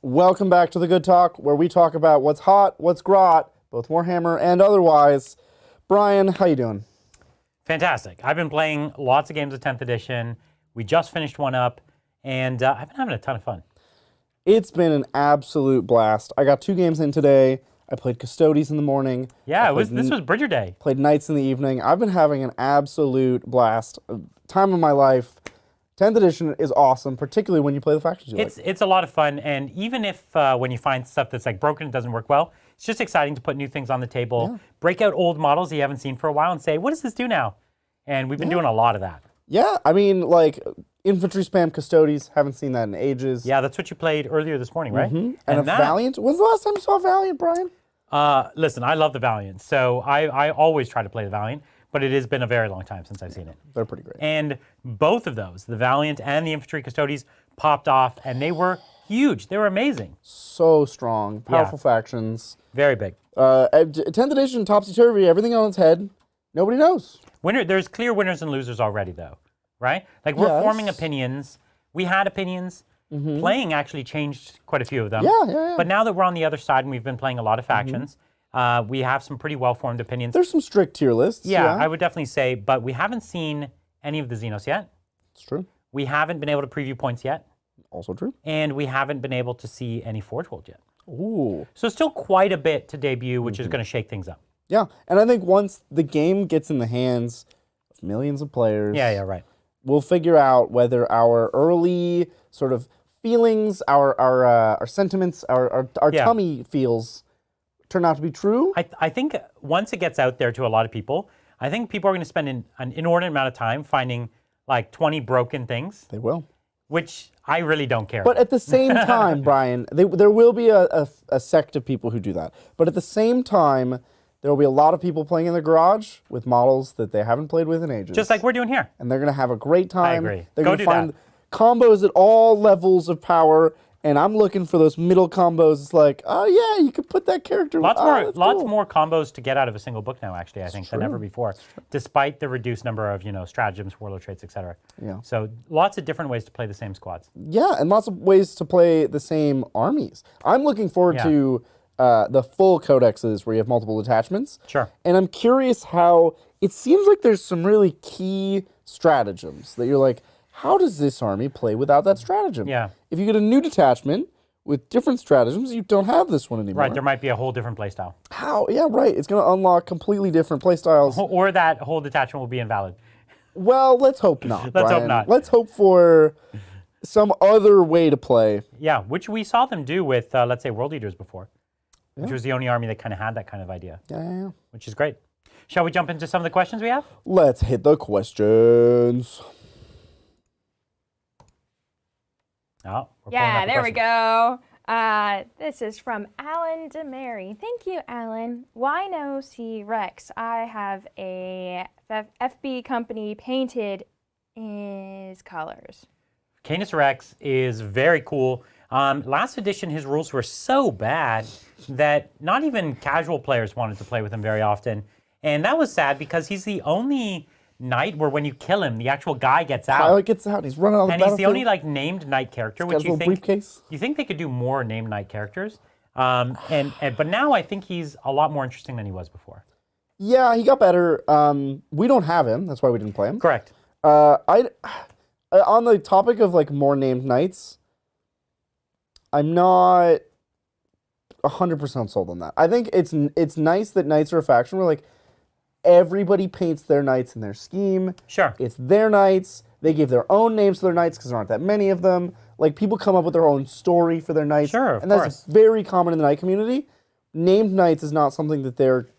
Welcome back to The Good Talk, where we talk about what's hot, what's grot, both Warhammer and otherwise. Brian, how you doing? Fantastic. I've been playing lots of games of 10th edition. We just finished one up, and I've been having a ton of fun. It's been an absolute blast. I got 2 games in today. I played Custodes in the morning. Yeah, this was Bridger Day. Played Knights in the evening. I've been having an absolute blast. Time of my life. 10th edition is awesome, particularly when you play the factions you like. It's a lot of fun, and even if when you find stuff that's like broken, it doesn't work well, it's just exciting to put new things on the table, break out old models you haven't seen for a while and say, what does this do now? And we've been doing a lot of that. Yeah, I mean, like, infantry spam Custodes, haven't seen that in ages. Yeah, that's what you played earlier this morning, right? And a Valiant? When's the last time you saw a Valiant, Brian? Listen, I love the Valiant, so I always try to play the Valiant, but it has been a very long time since I've seen it. They're pretty great. And both of those, the Valiant and the Infantry Custodes, popped off, and they were huge. They were amazing. So strong, powerful factions. Very big. 10th edition, topsy-turvy, everything on its head. Nobody knows. There's clear winners and losers already, though, right? Like, we're forming opinions. We had opinions. Playing actually changed quite a few of them. Yeah. But now that we're on the other side and we've been playing a lot of factions, we have some pretty well-formed opinions. There's some strict tier lists. Yeah, I would definitely say, but we haven't seen any of the Xenos yet. It's true. We haven't been able to preview points yet. Also true. And we haven't been able to see any Forge World yet. Ooh. So still quite a bit to debut, which is going to shake things up. Yeah, and I think once the game gets in the hands of millions of players, right. we'll figure out whether our early sort of feelings, our sentiments, our tummy feels turn out to be true. I think once it gets out there to a lot of people, I think people are going to spend an inordinate amount of time finding like 20 broken things. They will. Which I really don't care But about. at the same time, Brian, there will be a sect of people who do that. But at the same time, there will be a lot of people playing in the garage with models that they haven't played with in ages. Just like we're doing here. And they're going to have a great time. I agree. They're Go going do to find that. combos at all levels of power. And I'm looking for those middle combos. It's like, oh yeah, you could put that character. Lots more combos to get out of a single book now, actually, I think, than ever before, despite the reduced number of, stratagems, warlord traits, etc. Yeah. So lots of different ways to play the same squads. Yeah, and lots of ways to play the same armies. I'm looking forward to the full codexes where you have multiple detachments. Sure. And I'm curious how it seems like there's some really key stratagems that you're like, how does this army play without that stratagem? Yeah. If you get a new detachment with different stratagems, you don't have this one anymore. Right, there might be a whole different playstyle. How? Yeah, right. It's going to unlock completely different playstyles. Or that whole detachment will be invalid. Well, let's hope not. Let's hope Brian. not. Let's hope for some other way to play. Yeah, which we saw them do with, let's say, World Eaters before, which was the only army that kind of had that kind of idea. Yeah. Which is great. Shall we jump into some of the questions we have? Let's hit the questions. Oh, yeah, there we go. This is from Alan DeMary. Thank you, Alan. Why no C Rex? I have a FB company painted in his colors. Canis Rex is very cool. Last edition, his rules were so bad that not even casual players wanted to play with him very often. And that was sad because he's the only knight where when you kill him, the actual guy gets out. Pilot gets out. He's running on the battlefield. And he's the only named knight character, which you think briefcase. You think they could do more named knight characters. But now I think he's a lot more interesting than he was before. Yeah, he got better. We don't have him. That's why we didn't play him. Correct. On the topic of like more named knights, I'm not 100% sold on that. I think it's nice that knights are a faction where like everybody paints their knights in their scheme. Sure. It's their knights. They give their own names to their knights because there aren't that many of them. Like, people come up with their own story for their knights. Sure, of and that's course. very common in the knight community. Named knights is not something that they're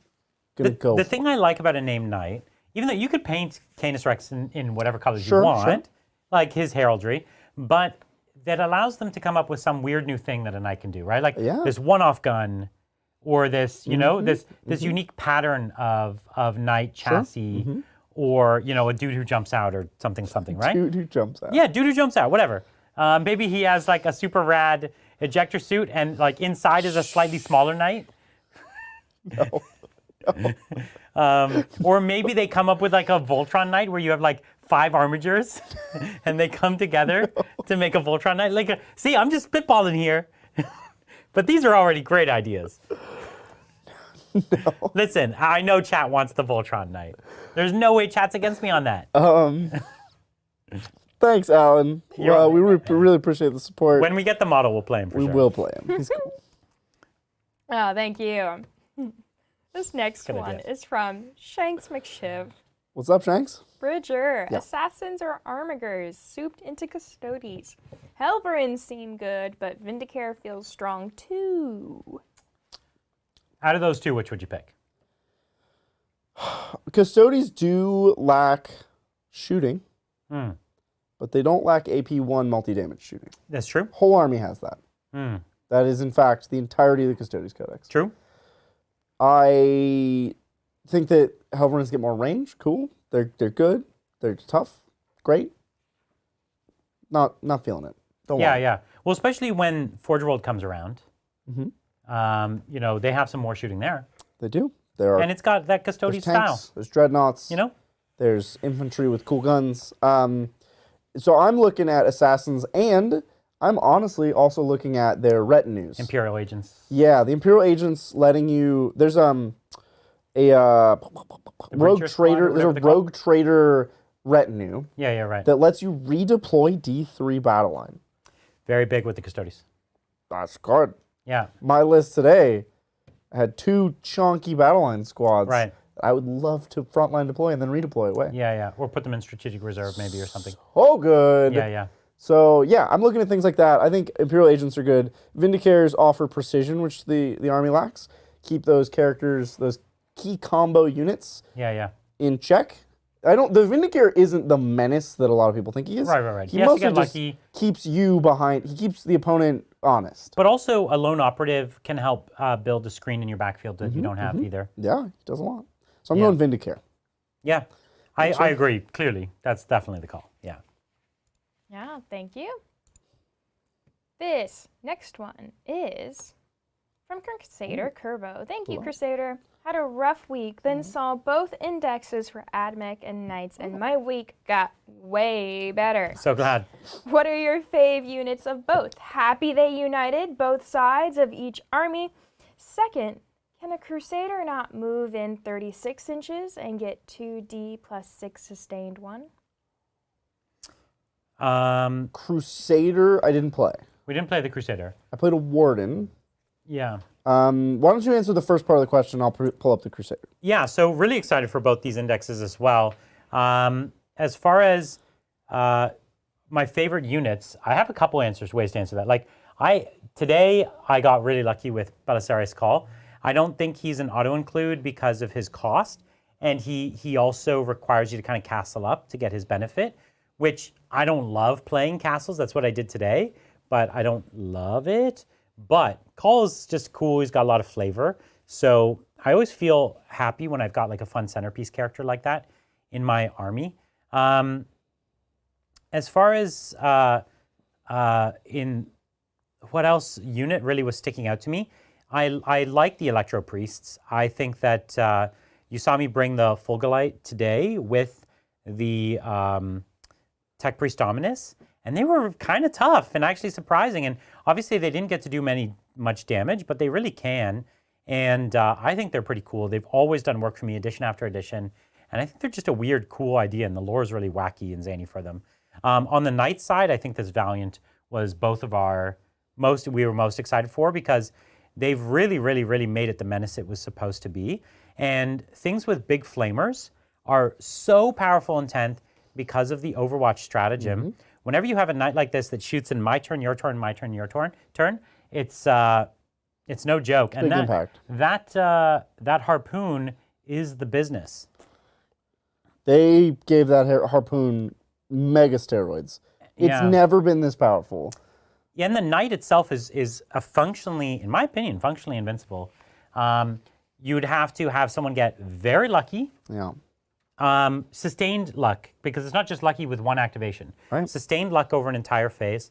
going to go The for. thing I like about a named knight, even though you could paint Canis Rex in whatever colors you Sure. want, like his heraldry, but that allows them to come up with some weird new thing that a knight can do, right? Like this one-off gun, or this, this unique pattern of knight chassis, or, a dude who jumps out or something, right? Dude who jumps out. Yeah, dude who jumps out, whatever. Maybe he has like a super rad ejector suit and like inside is a slightly smaller knight. Or maybe they come up with like a Voltron knight where you have like 5 armigers and they come together to make a Voltron knight. Like, see, I'm just spitballing here. But these are already great ideas. No. Listen, I know chat wants the Voltron Knight. There's no way chat's against me on that. Thanks, Alan. Well, we really appreciate the support. When we get the model, we'll play him for sure. We will play him. He's cool. Oh, thank you. This next one is from Shanks McShiv. What's up, Shanks? Bridger, Yeah. assassins or armigers, souped into Custodes. Helverins seem good, but Vindicare feels strong too. Out of those two, which would you pick? Custodes do lack shooting, but they don't lack AP1 multi-damage shooting. That's true. Whole army has that. That is, in fact, the entirety of the Custodes Codex. True. I think that Helverins get more range. Cool. They're good. They're tough. Great. Not feeling it. Don't want it. Yeah. Well, especially when Forge World comes around. You know, they have some more shooting there. They do. There are, and it's got that Custodes there's tanks, style. There's dreadnoughts. You know? There's infantry with cool guns. So I'm looking at assassins, and I'm honestly also looking at their retinues. Imperial Agents. Yeah, the Imperial Agents letting you. There's rogue trader. There's a rogue trader retinue. Yeah, right. That lets you redeploy D3 battle line. Very big with the Custodes. That's good. Yeah. My list today had 2 chunky battle line squads. Right. I would love to frontline deploy and then redeploy away. Yeah. Or put them in strategic reserve maybe or something. Oh, good. Yeah. So, yeah, I'm looking at things like that. I think Imperial Agents are good. Vindicares offer precision, which the army lacks. Keep those characters, those key combo units in check. The Vindicare isn't the menace that a lot of people think he is. Right. He has to mostly get just lucky. keeps you behind. He keeps the opponent honest. But also, a lone operative can help build a screen in your backfield that you don't have either. Yeah, he does a lot. So I'm going Vindicare. Yeah, I agree. Clearly, that's definitely the call. Yeah. Yeah, thank you. This next one is from Crusader Kerbo. Thank you, Crusader. Had a rough week, then saw both indexes for Admech and Knights, and my week got way better. So glad. What are your fave units of both? Happy they united both sides of each army. Second, can a Crusader not move in 36 inches and get 2D plus 6 sustained 1? Crusader, I didn't play. We didn't play the Crusader. I played a Warden. Yeah. Why don't you answer the first part of the question? I'll pull up the Crusader. Yeah, so really excited for both these indexes as well. As far as my favorite units, I have a couple ways to answer that. Like, today I got really lucky with Belisarius Call. I don't think he's an auto-include because of his cost, and he also requires you to kind of castle up to get his benefit, which I don't love playing castles. That's what I did today, but I don't love it. But Call is just cool. He's got a lot of flavor. So I always feel happy when I've got like a fun centerpiece character like that in my army. As far as in what else unit really was sticking out to me, I like the Electro Priests. I think that you saw me bring the Fulgolite today with the Tech Priest Dominus, and they were kind of tough and actually surprising. And obviously they didn't get to do much damage, but they really can. And I think they're pretty cool. They've always done work for me, edition after edition. And I think they're just a weird, cool idea, and the lore is really wacky and zany for them. On the Knight side, I think this Valiant was both of our we were most excited for, because they've really, really, really made it the menace it was supposed to be. And things with big flamers are so powerful in 10th because of the Overwatch stratagem. Whenever you have a Knight like this that shoots in my turn, your turn, my turn, your turn, it's no joke. Big impact. That harpoon is the business. They gave that harpoon mega steroids. It's never been this powerful. Yeah, and the Knight itself is a functionally, in my opinion, functionally invincible. You'd have to have someone get very lucky. Yeah. Sustained luck, because it's not just lucky with one activation. Right. Sustained luck over an entire phase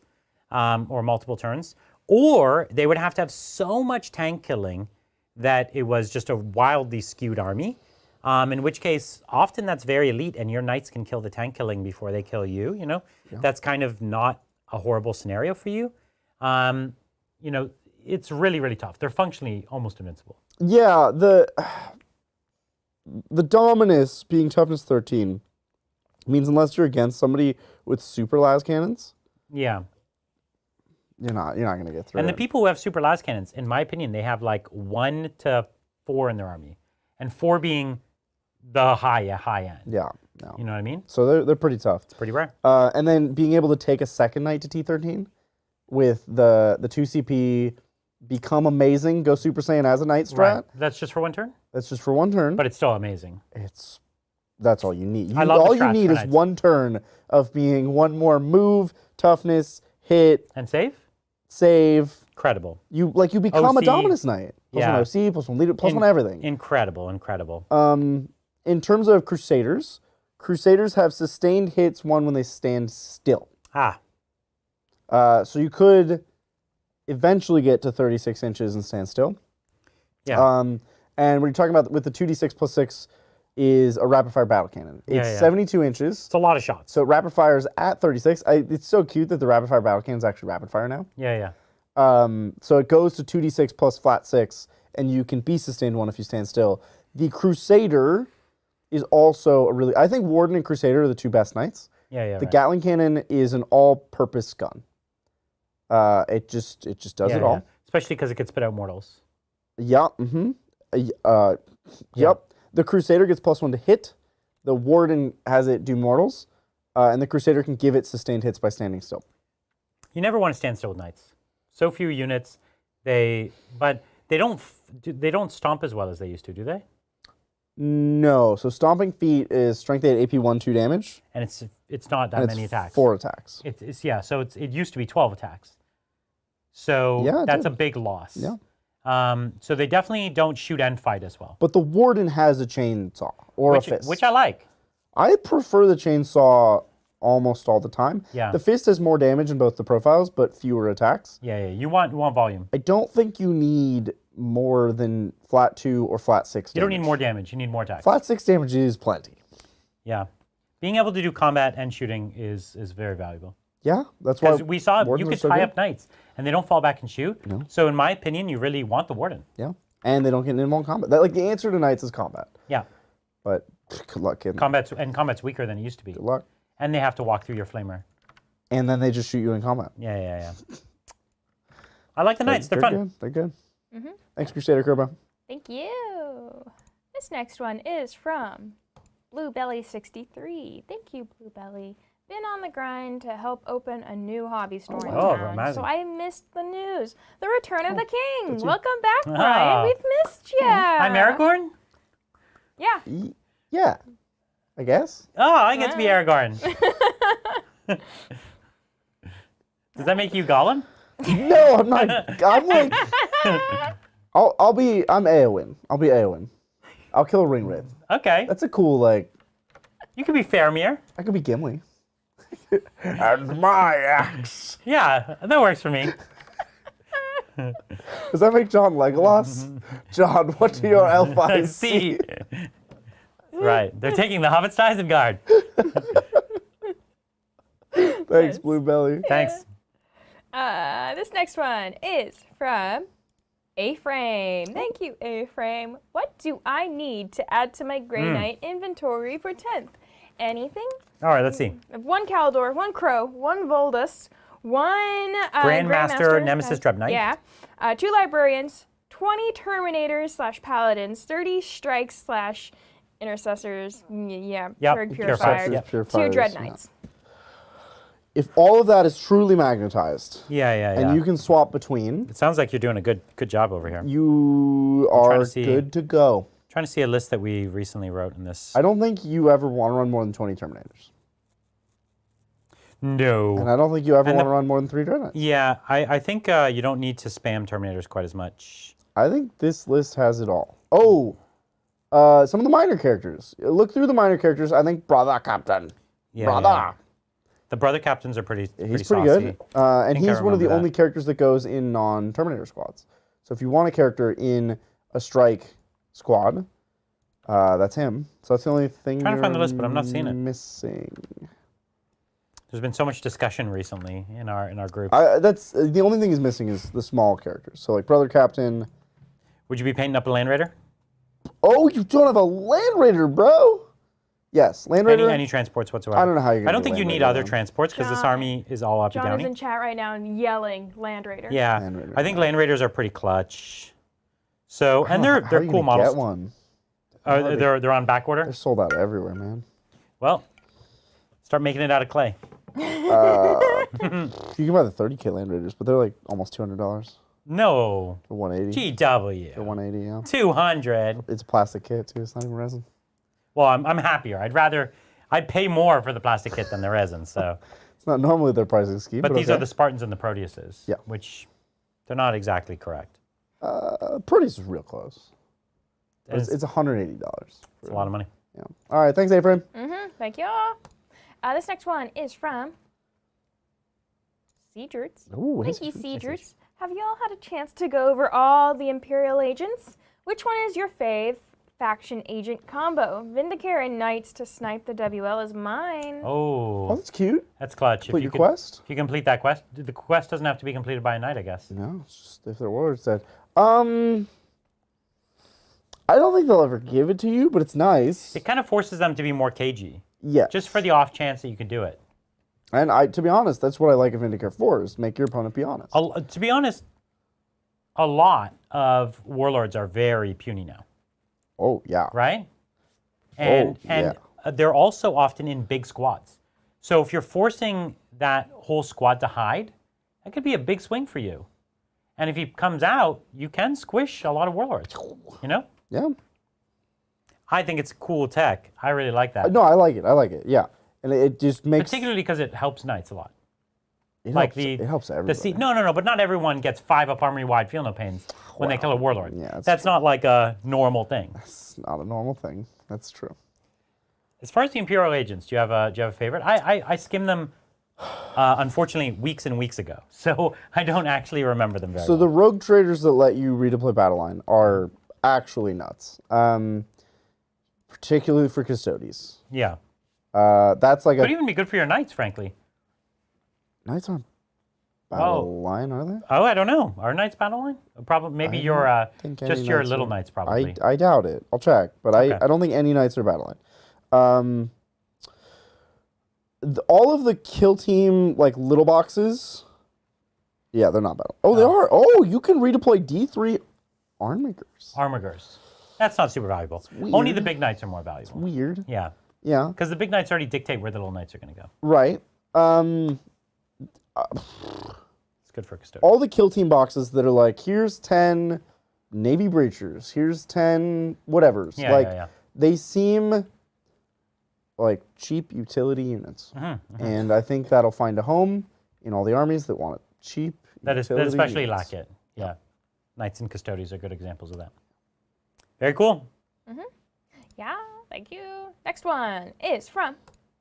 or multiple turns. Or they would have to have so much tank killing that it was just a wildly skewed army. In which case, often that's very elite, and your Knights can kill the tank killing before they kill you. You know, that's kind of not a horrible scenario for you. You know, it's really, really tough. They're functionally almost invincible. Yeah, the Dominus being toughness 13 means unless you're against somebody with super las cannons, Yeah. you're not going to get through. And the it. people who have super las cannons, in my opinion, they have like 1 to 4 in their army, and 4 being the high end. Yeah, no. You know what I mean? So they're pretty tough. It's pretty rare. And then being able to take a second knight to T13 with the 2 CP, become amazing, go Super Saiyan as a knight strat. Right. That's just for 1 turn? That's just for 1 turn. But it's still amazing. That's all you need. I love all the you strats need for is knights. 1 turn of being 1 more move, toughness, hit, And save? save. Incredible. You become a OC. Dominus Knight. Plus Yeah. 1 OC, plus 1 leader, plus 1 everything. Incredible. In terms of Crusaders have sustained hits 1 when they stand still. Ah, So you could eventually get to 36 inches and stand still. yeah. And when you're talking about with the 2d6 plus 6 is a rapid fire battle cannon. It's 72 inches. It's a lot of shots. So rapid fire is at 36. It's so cute that the rapid fire battle cannon is actually rapid fire now. Yeah. So it goes to 2d6 plus flat 6, and you can be sustained 1 if you stand still. The Crusader is also I think Warden and Crusader are the 2 best knights. Yeah. The Gatling cannon is an all-purpose gun. It just does it all. Especially because it can spit out mortals. Yeah. Yep. The Crusader gets +1 to hit. The Warden has it do mortals, and the Crusader can give it sustained hits by standing still. You never want to stand still with knights. So few units, but they don't stomp as well as they used to, do they? No. So Stomping Feet is strength 8 AP 1 2 damage. And it's not that many attacks. 4 attacks. So it used to be 12 attacks. So Yeah, that's a big loss. Yeah. So they definitely don't shoot and fight as well. But the Warden has a chainsaw or a fist. Which I like. I prefer the chainsaw almost all the time. Yeah. The fist has more damage in both the profiles, but fewer attacks. Yeah. You want volume. I don't think you need more than flat 2 or flat 6 damage. You don't need more damage. You need more attacks. Flat 6 damage is plenty. Yeah. Being able to do combat and shooting is very valuable. Yeah, that's why Because we saw you Wardens could are so tie good. up knights, and they don't fall back and shoot. No. So in my opinion, you really want the Warden. Yeah, and they don't get involved in combat. Like the answer to knights is combat. Yeah. But good luck getting Combat's weaker than it used to be. Good luck. And they have to walk through your flamer. And then they just shoot you in combat. Yeah. I like the knights. They're fun. Good. They're good. Thanks, Crusader Kerba. Thank you. This next one is from Bluebelly63. Thank you, Bluebelly. Been on the grind to help open a new hobby store in town, amazing. so I missed the news. The Return of the King. Welcome back, Brian. We've missed you. I'm Aragorn? Yeah. Yeah, I guess. Oh, I get to be Aragorn. Does that make you Gollum? No, I'm not. I'm like, I'm Eowyn. I'll be Eowyn. I'll kill a ring wraith. Okay. That's a cool, like, You could be Faramir. I could be Gimli. And my axe. Yeah, that works for me. Does that make John Legolas? John, what do your elf eyes see? Right. They're taking the hobbits to Isengard. Thanks, Bluebelly. Thanks. This next one is from A-Frame. Thank you, A-Frame. What do I need to add to my Grey Knight inventory for 10th? Anything? All right, let's see. 1 Caldor, 1 Crow, 1 Voldus, 1 Grandmaster Nemesis Dreadnought. Yeah. 2 Librarians, 20 Terminators / Paladins, 30 Strikes / Intercessors, Yep, Purifiers, Purifiers, 2 Purifiers, Dreadknights. If all of that is truly magnetized, Yeah. and you can swap between, It sounds like you're doing a good job over here. you trying are to see. good to go. Trying to see a list that we recently wrote in this. I don't think you ever want to run more than 20 Terminators. No. And I don't think you ever And want to run more than 3 Dreadnoughts. Yeah, I think you don't need to spam Terminators quite as much. I think this list has it all. Oh, some of the minor characters. Look through the minor characters. I think Brother Captain. Yeah, Brother. yeah. The brother captains are pretty He's saucy. pretty good. And think I he's one of the remember that. only characters that goes in non-Terminator squads. So if you want a character in a strike squad, that's him. So that's the only thing Trying to find the list, but I'm not seeing it. missing. There's been so much discussion recently in our group. That's the only thing he's missing is the small characters. So like Brother Captain. Would you be painting up a Land Raider? Oh, you don't have a Land Raider, bro. Yes, Land Raider. Any transports whatsoever. I don't know how you're gonna I don't do think you Land need Raider, other though. transports because this army is all uppy John downy. is in chat right now and yelling Land Raider. Yeah, Land Raider, I think Land Raiders are pretty clutch. So, and they're How are you cool gonna models. Get one. They're on back order. They're sold out everywhere, man. Well, start making it out of clay. You can buy the 30k Land Raiders, but they're like almost $200 No. for 180. GW. For 180, yeah. 200. It's a plastic kit too. It's not even resin. Well, I'm happier. I'd pay more for the plastic kit than the resin. So, It's not normally their pricing scheme. but these okay. are the Spartans and the Proteuses. Yeah. Which they're not exactly correct. Proteus is real close. It's It's $180. a lot of money. Yeah. All right. Thanks, Ephraim. Thank you. This next one is from Seedroots. Ooh, Thank you, Seedroots. Have you all had a chance to go over all the Imperial Agents? Which one is your fave faction agent combo? Vindicare and Knights to snipe the WL is mine. Oh, Oh, that's cute. that's clutch. Complete your quest? If you complete that quest, the quest doesn't have to be completed by a knight, I guess. No, it's just if their warlord said. I don't think they'll ever give it to you, but it's nice. It kind of forces them to be more cagey, Yeah. just for the off chance that you can do it. And to be honest, that's what I like of Vindicare 4 is make your opponent be honest. To be honest, a lot of warlords are very puny now, Oh yeah. right? And they're also often in big squads. So if you're forcing that whole squad to hide, that could be a big swing for you. And if he comes out, you can squish a lot of warlords. You know? Yeah. I think it's cool tech. I really like that. No, I like it. I like it. Yeah. And it just makes Particularly because it helps knights a lot. it like helps, it helps everybody. No, but not everyone gets 5 up armory wide feel no pains when they kill a warlord. Yeah, that's not like a normal thing. It's not a normal thing. That's true. As far as the Imperial Agents, do you have a favorite? I skimmed them, unfortunately, weeks and weeks ago, so I don't actually remember them very So well. the rogue traders that let you redeploy battle line are actually nuts. Particularly for Custodes. Yeah. That's like Could even be good for your knights, frankly. Knights aren't battle line, are they? Oh, I don't know. Are knights battle line? Probably. Maybe your think any just your knights little are- knights, probably. I doubt it. I'll check, but Okay. I don't think any knights are battle line. All of the kill team like little boxes, yeah, they're not battle. Oh, they are. Oh, you can redeploy D3 armigers. Armigers. That's not super valuable. weird. Only the big knights are more valuable. Weird. Yeah. Yeah. Because the big knights already dictate where the little knights are going to go. Right. It's good for custodian. All the kill team boxes that are like, here's 10 Navy breachers, here's 10 whatevers. Yeah, like, yeah. they seem like cheap utility units. And I think that'll find a home in all the armies that want it cheap. That utility especially units. lack it. Yeah. Knights and custodians are good examples of that. Very cool. Yeah, thank you. Next one is from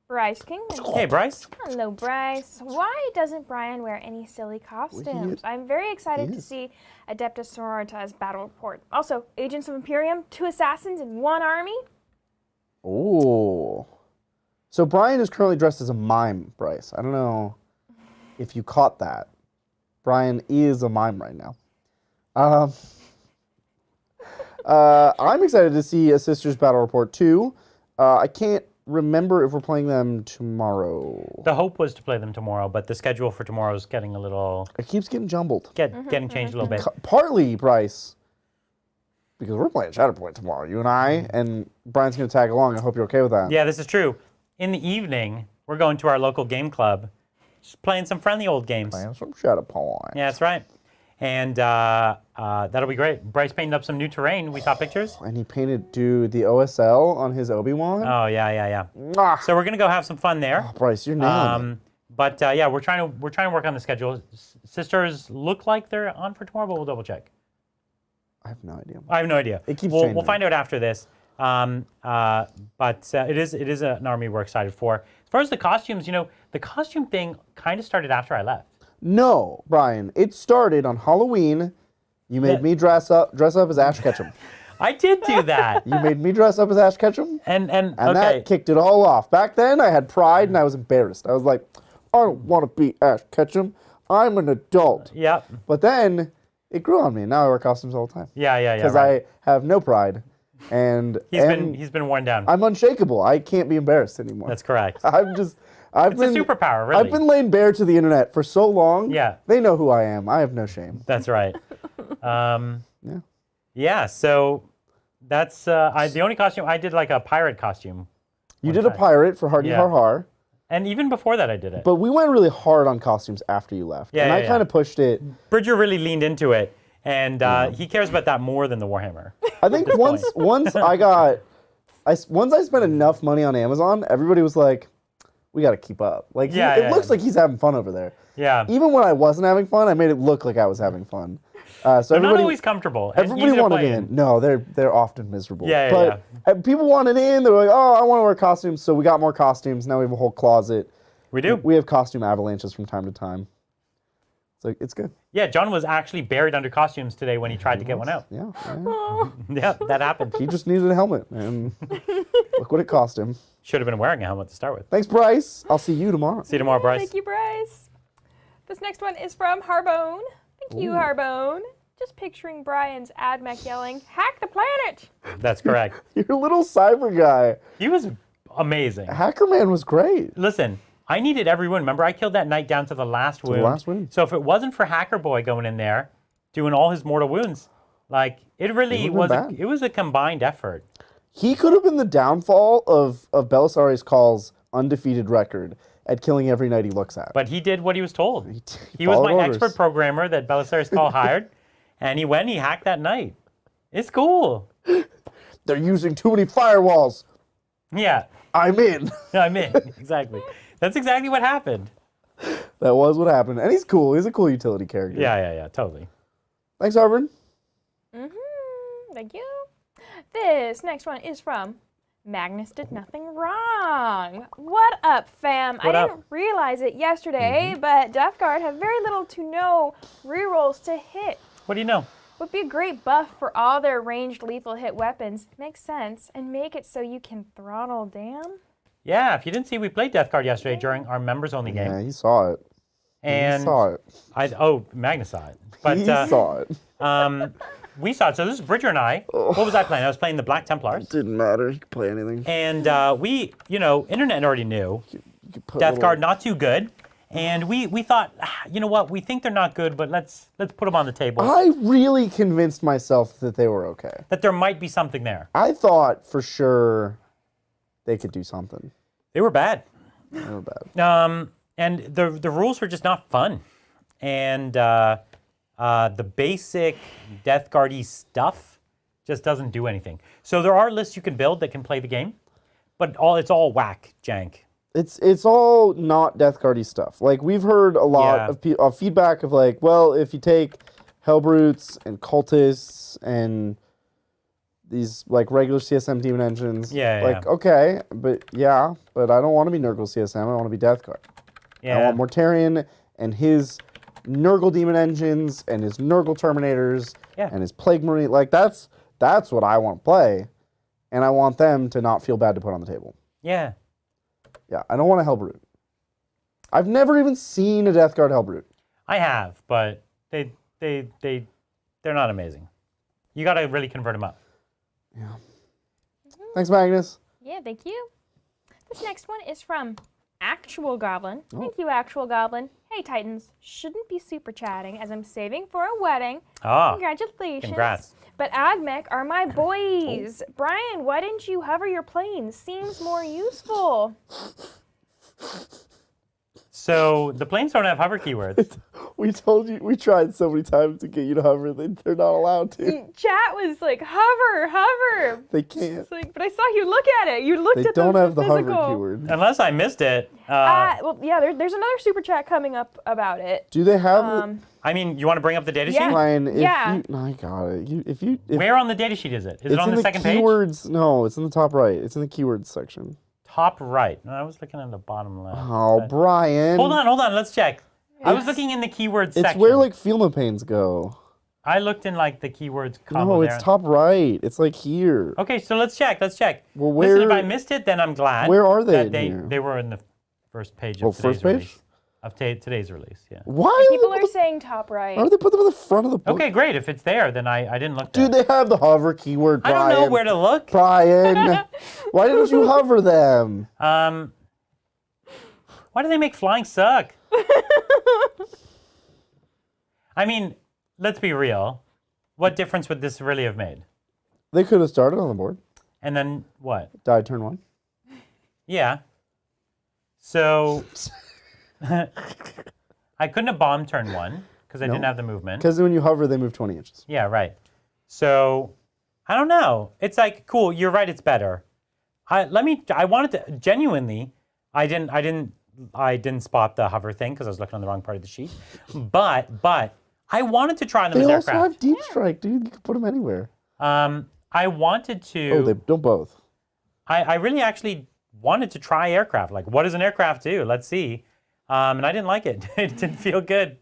Bryce Kingman. Hey, Bryce. Hello, Bryce. Why doesn't Brian wear any silly costumes? I'm very excited to see Adeptus Sororitas battle report. Also, Agents of Imperium, 2 assassins in 1 army. Oh. So Brian is currently dressed as a mime, Bryce. I don't know if you caught that. Brian is a mime right now. I'm excited to see a Sisters Battle Report 2. I can't remember if we're playing them tomorrow. The hope was to play them tomorrow, but the schedule for tomorrow is getting a little... It keeps getting jumbled. Getting changed a little bit. Partly, Bryce, because we're playing Shatterpoint tomorrow, you and I, and Brian's going to tag along. I hope you're okay with that. Yeah, this is true. In the evening, we're going to our local game club, just playing some friendly old games. Playing some Shatterpoint. Yeah, that's right. And that'll be great. Bryce painted up some new terrain. We saw pictures. And he painted, dude, the OSL on his Obi-Wan. Oh, yeah. Mwah. So we're going to go have some fun there. Bryce, you're nailing it. But yeah, we're trying to work on the schedule. Sisters look like they're on for tomorrow, but we'll double check. I have no idea. I have no idea. It keeps We'll changing. find out after this. But it is an army we're excited for. As far as the costumes, the costume thing kind of started after I left. No, Brian. It started on Halloween. You made me dress up as Ash Ketchum. I did do that. You made me dress up as Ash Ketchum, and and okay. that kicked it all off. Back then, I had pride and I was embarrassed. I was like, I don't want to be Ash Ketchum. I'm an adult. Yep. But then it grew on me. Now I wear costumes all the time. Yeah. Because I have no pride. And he's been worn down. I'm unshakable. I can't be embarrassed anymore. That's correct. It's a superpower, really. I've been laying bare to the internet for so long. Yeah. They know who I am. I have no shame. That's right. Yeah. Yeah. So that's the only costume I did, like a pirate costume. You did a pirate for Hardy Yeah. Har Har. And even before that, I did it. But we went really hard on costumes after you left. Yeah, and I kind of pushed it. Bridger really leaned into it, and he cares about that more than the Warhammer. I think once I spent enough money on Amazon, everybody was like, we got to keep up. Like, it looks like he's having fun over there. Yeah. Even when I wasn't having fun, I made it look like I was having fun. So they're not always comfortable. Everybody wanted in. No, they're often miserable. Yeah. But people wanted in. They were like, oh, I want to wear costumes. So we got more costumes. Now we have a whole closet. We do. We have costume avalanches from time to time. So it's good. Yeah, John was actually buried under costumes today when he tried to get one out. Yeah. Yeah, that happened. He just needed a helmet, and look what it cost him. Should have been wearing a helmet to start with. Thanks, Bryce. I'll see you tomorrow. See you tomorrow, Bryce. Thank you, Bryce. This next one is from Harbone. Thank you, Harbone. Just picturing Brian's Admech yelling, "Hack the planet!" That's correct. You're a little cyber guy. He was amazing. Hacker Man was great. Listen, I needed every wound. Remember, I killed that knight down to the last wound. So if it wasn't for Hacker Boy going in there, doing all his mortal wounds, like, it really was it was a combined effort. He could have been the downfall of Belisarius Call's undefeated record at killing every knight he looks at. But he did what he was told. He was my expert programmer that Belisarius Call hired, and he went and he hacked that knight. It's cool. They're using too many firewalls. Yeah. I'm in. I'm in. Exactly. That's exactly what happened. That was what happened. And he's cool. He's a cool utility character. Yeah, totally. Thanks, Harvard. Thank you. This next one is from Magnus Did Nothing Wrong. What up, fam? I didn't realize it yesterday, but Death Guard have very little to no rerolls to hit. What do you know? Would be a great buff for all their ranged lethal hit weapons. Makes sense. And make it so you can throttle down. Yeah, if you didn't see, we played Death Guard yesterday during our members-only game. Yeah, he saw it. And he saw it. Magnus saw it. But, he saw it. We saw it. So this is Bridger and I. What was I playing? I was playing the Black Templars. Didn't matter. He could play anything. And we, internet already knew. Death Guard not too good. And we thought, you know what? We think they're not good, but let's put them on the table. I really convinced myself that they were okay. That there might be something there. I thought for sure they could do something. They were bad. They were bad. And the rules were just not fun. And the basic Death Guard-y stuff just doesn't do anything. So there are lists you can build that can play the game, but it's all whack jank. It's all not Death Guard-y stuff. Like, we've heard a lot of feedback of like, well, if you take Hellbrutes and Cultists and these like regular CSM demon engines, okay, but I don't want to be Nurgle CSM. I want to be Death Guard. Yeah. I want Mortarion and his Nurgle demon engines and his Nurgle Terminators and his Plague Marine. Like, that's what I want to play, and I want them to not feel bad to put on the table. Yeah. Yeah, I don't want a Hellbrute. I've never even seen a Death Guard Hellbrute. I have, but they're not amazing. You got to really convert them up. Yeah. Thanks, Magnus. Yeah, thank you. This next one is from Actual Goblin. Thank you, Actual Goblin. Hey, Titans. Shouldn't be super chatting as I'm saving for a wedding. Congratulations. Congrats. But Admech are my boys. Brian, why didn't you hover your planes? Seems more useful. So the planes don't have hover keywords. We told you, we tried so many times to get you to hover, they're not allowed to. Chat was like, hover. They can't. It's like, but I saw you look at it. You looked at They don't have the physical. hover keyword. Unless I missed it. Well, yeah, there's another super chat coming up about it. Do they have I mean, you want to bring up the data sheet? Ryan, I got it. Where on the data sheet is it? Is it on the second keywords, page? No, it's in the top right. It's in the keywords section. Top right. No, I was looking at the bottom left. Oh, Brian. Hold on. Let's check. I was looking in the keywords section. It's where like Filma panes go. I looked in like the keywords column. No, it's top right. It's like here. Okay, so let's check. Well, Listen, if I missed it, then I'm glad. Where are they? That they were in the first page of today's first page? release. of today's release. Yeah. Why? People are saying top right. Why do they put them on the front of the book? Okay, great. If it's there, then I didn't look there. Dude, they have the hover keyword, I Brian. don't know where to look. Brian, why didn't you hover them? Why do they make flying suck? I mean, let's be real. What difference would this really have made? They could have started on the board. And then what? Died turn 1. Yeah. So I couldn't have bombed turn 1 because I didn't have the movement. Because when you hover, they move 20 inches. Yeah, right. So I don't know. It's like, cool, you're right, it's better. I wanted to genuinely, I didn't spot the hover thing because I was looking on the wrong part of the sheet. But I wanted to try them as They also aircraft. have deep strike, dude. You can put them anywhere. I wanted to. Oh, they don't both. I really actually wanted to try aircraft. Like, what does an aircraft do? Let's see. And I didn't like it. It didn't feel good.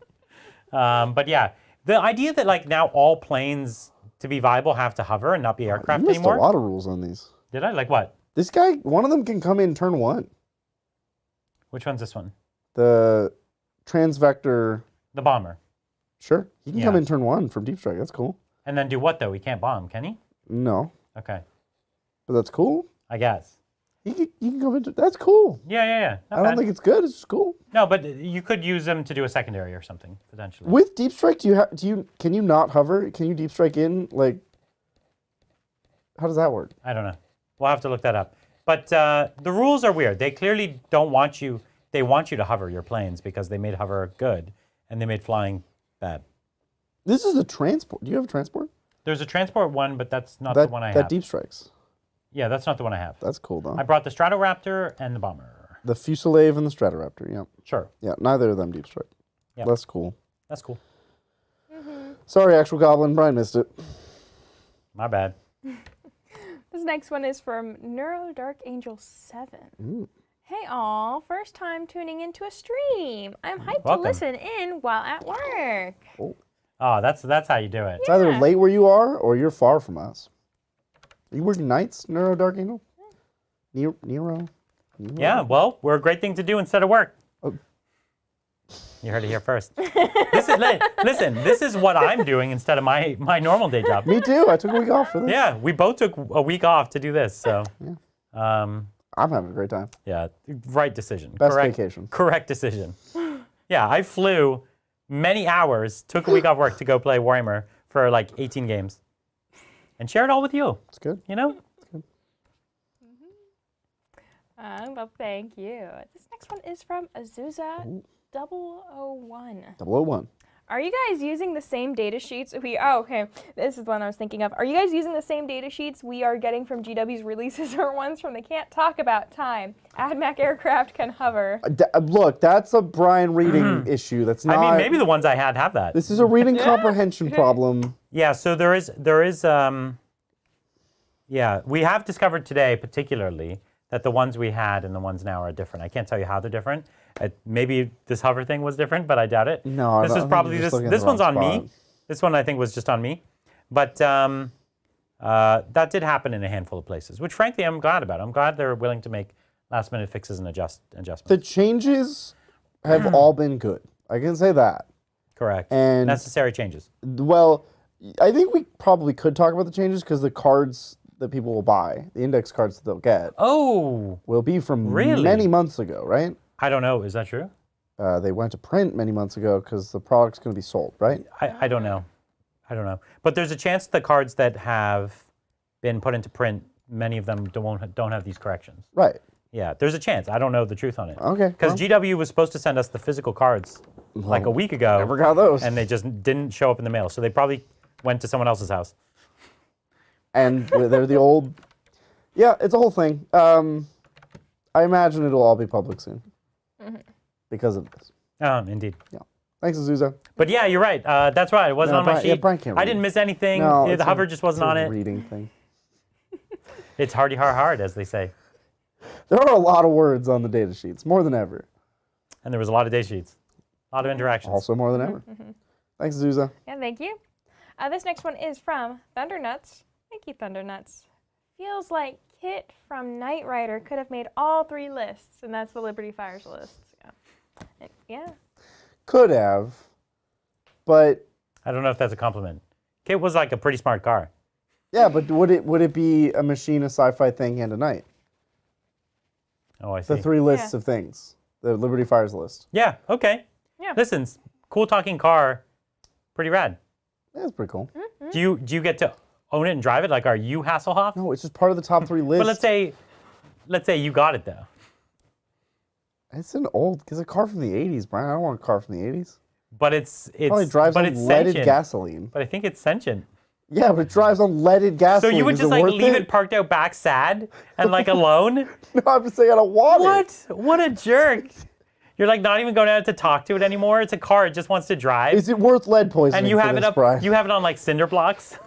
But yeah, the idea that like now all planes to be viable have to hover and not be aircraft You missed anymore. a lot of rules on these. Did I? Like what? This guy, one of them can come in turn 1. Which one's this one? The transvector. The bomber. Sure, he can come in turn 1 from deep strike. That's cool. And then do what though? He can't bomb, can he? No, Okay, but that's cool. I guess. He can come into. That's cool. Yeah. Not I don't bad. think it's good. It's just cool. No, but you could use them to do a secondary or something potentially. With deep strike, can you not hover? Can you deep strike in? Like, how does that work? I don't know. We'll have to look that up. But the rules are weird. They clearly don't want you. They want you to hover your planes because they made hover good and they made flying bad. This is a transport. Do you have a transport? There's a transport one, but that's not the one I have. That deep strikes. Yeah, that's not the one I have. That's cool though. I brought the Stratoraptor and the bomber. The Fusilier and the Stratoraptor. Yeah. Sure. Yeah. Neither of them deep strike. Yep. That's cool. That's cool. Sorry, actual goblin. Brian missed it. My bad. This next one is from Neuro Dark Angel 7. Hey all, first time tuning into a stream. I'm hyped Welcome. to listen in while at work. Oh, that's how you do it. It's either late where you are or you're far from us. Are you working nights, Neuro Dark Angel? Nero? Yeah, well, we're a great thing to do instead of work. Oh. You heard it here first. Listen, this is what I'm doing instead of my normal day job. Me too. I took a week off for this. Yeah, we both took a week off to do this, so. I'm having a great time. Yeah, right decision. Best vacation. Correct decision. Yeah, I flew many hours, took a week off work to go play Warhammer for like 18 games. And share it all with you. It's good. You know? It's good. Well, thank you. This next one is from Azusa 001. 001. Are you guys using the same data sheets? Okay, this is the one I was thinking of. Are you guys using the same data sheets we are getting from GW's releases or ones from the Can't Talk About time? Admech aircraft can hover. Look, that's a Brian reading issue. That's not. I mean, maybe the ones I had have that. This is a reading comprehension problem. Yeah, so there is we have discovered today particularly that the ones we had and the ones now are different. I can't tell you how they're different. Maybe this hover thing was different, but I doubt it. No, this is probably this one's on me. spot. This one I think was just on me, but that did happen in a handful of places, which frankly I'm glad about. I'm glad they're willing to make last-minute fixes and adjustments. The changes have all been good. I can say that. Correct. And necessary changes. Well, I think we probably could talk about the changes because the cards that people will buy, the index cards that they'll get, will be from many months ago, right? I don't know. Is that true? They went to print many months ago because the product's going to be sold, right? I don't know. I don't know. But there's a chance the cards that have been put into print, many of them don't have these corrections. Right. Yeah, there's a chance. I don't know the truth on it. Okay. Because GW was supposed to send us the physical cards like a week ago. Never got those. And they just didn't show up in the mail. So they probably went to someone else's house. And they're the old... Yeah, it's a whole thing. I imagine it'll all be public soon. Because of this. Indeed. Yeah. Thanks, Azusa. But yeah, you're right. That's right. It wasn't on my sheet. Yeah, Brian can't read. I didn't miss anything. No, the hover just wasn't on it. Reading thing. It's hardy hard, as they say. There are a lot of words on the data sheets, more than ever. And there was a lot of day sheets. A lot of interactions. Also more than ever. Thanks, Azusa. Yeah, thank you. This next one is from Thundernuts. Thank you, Thundernuts. Feels like Kit from Knight Rider could have made all 3 lists, and that's the Liberty Fires list. Yeah. Yeah. Could have, but I don't know if that's a compliment. It was like a pretty smart car. yeah, but would it be a machine, a sci-fi thing, and a knight? Oh, I see. The 3 lists of things. The Liberty Fires list. Yeah, okay. Yeah. Listen, cool talking car, pretty rad. Yeah, it's pretty cool. Mm-hmm. Do you get to own it and drive it? Like, are you Hasselhoff? No, it's just part of the top 3 list. But let's say you got it though. It's an old, it's a car from the 80s, Brian. I don't want a car from the 80s. But it's Probably drives but on it's leaded sentient. gasoline. But I think it's sentient. Yeah, but it drives on leaded gasoline. So you would Is just it like worth leave it parked out back sad and like alone? No, I'm just saying I don't want it. What a jerk. You're like not even going out to talk to it anymore. It's a car. It just wants to drive. Is it worth lead poisoning? And you for have this, it up. Brian? You have it on like cinder blocks.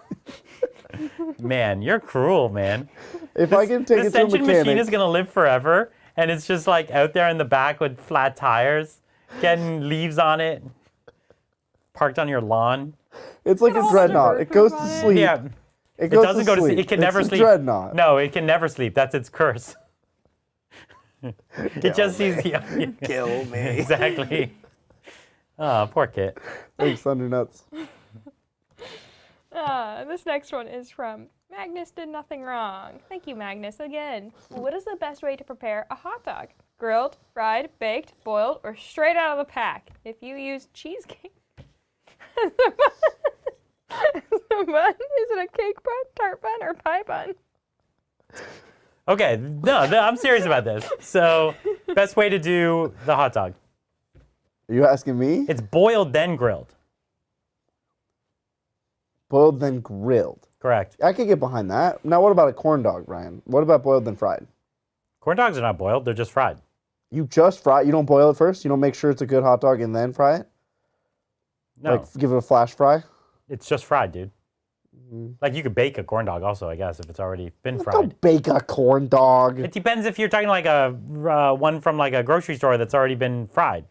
Man, you're cruel, man. If I can take The it to a sentient mechanic, machine is gonna live forever, and it's just like out there in the back with flat tires, getting leaves on it, parked on your lawn. it's like a dreadnought. It goes to sleep. Yeah, It it goes doesn't go to sleep. It can It's never a sleep. Dreadnought. No, it can never sleep. That's its curse. It just sees Kill me. exactly. Oh, poor Kit. Thanks, Thundernuts. This next one is from Magnus Did Nothing Wrong. Thank you, Magnus, again. What is the best way to prepare a hot dog? Grilled, fried, baked, boiled, or straight out of the pack? If you use cheesecake as a bun, is it a cake bun, tart bun, or pie bun? Okay, no, I'm serious about this. So, best way to do the hot dog. Are you asking me? It's boiled then grilled. Boiled then grilled. Correct. I could get behind that. Now, what about a corn dog, Brian? What about boiled then fried? Corn dogs are not boiled, they're just fried. You just fry. You don't boil it first. You don't make sure it's a good hot dog and then fry it. No, Like give it a flash fry. it's just fried, dude. Like you could bake a corn dog also, I guess, if it's already been fried. Don't bake a corn dog. It depends if you're talking like a one from like a grocery store that's already been fried.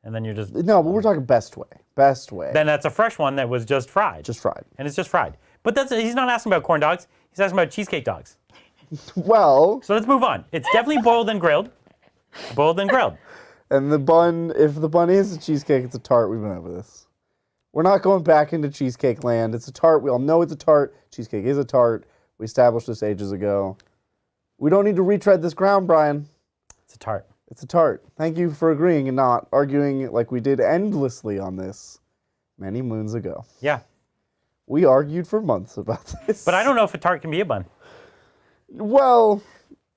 And then you're just, No, but we're talking best way. Best way. then that's a fresh one that was just fried. Just fried. And it's just fried. But he's not asking about corn dogs. He's asking about cheesecake dogs. Well, So let's move on. It's definitely boiled and grilled. Boiled and grilled. and the bun, if the bun is a cheesecake, it's a tart. We've been over this. We're not going back into cheesecake land. It's a tart. We all know it's a tart. Cheesecake is a tart. We established this ages ago. We don't need to retread this ground, Brian. It's a tart. It's a tart. Thank you for agreeing and not arguing like we did endlessly on this many moons ago. Yeah. We argued for months about this. But I don't know if a tart can be a bun. Well,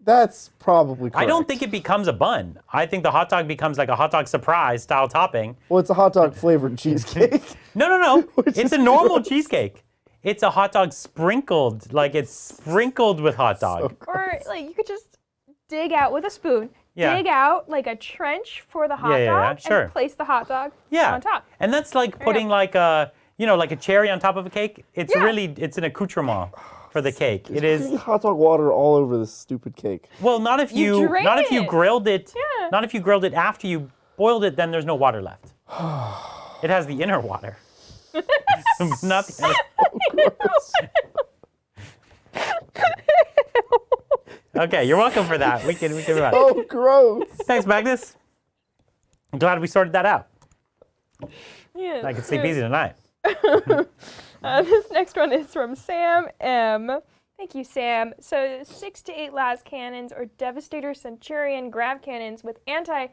that's probably correct. I don't think it becomes a bun. I think the hot dog becomes like a hot dog surprise style topping. Well, it's a hot dog flavored cheesecake. No. Which It's is a normal cheesecake. It's a hot dog sprinkled, like it's sprinkled with hot dog. Or like you could just dig out with a spoon, Yeah. dig out like a trench for the hot Yeah, dog, sure. and place the hot dog Yeah. on top. And that's like putting like a, like a cherry on top of a cake. It's Yeah. really, it's an accoutrement for the cake. It is. Putting hot dog water all over this stupid cake. Well, not if you drain not if you it. grilled it. Yeah. Not if you grilled it after you boiled it. Then there's no water left. It has the inner water. Not the inner. Okay, you're welcome for that. We can move on. Oh, gross. Thanks, Magnus. I'm glad we sorted that out. Yeah. I can sleep easy tonight. This next one is from Sam M. Thank you, Sam. So 6 to 8 las cannons or Devastator Centurion grav cannons with anti-vehicle,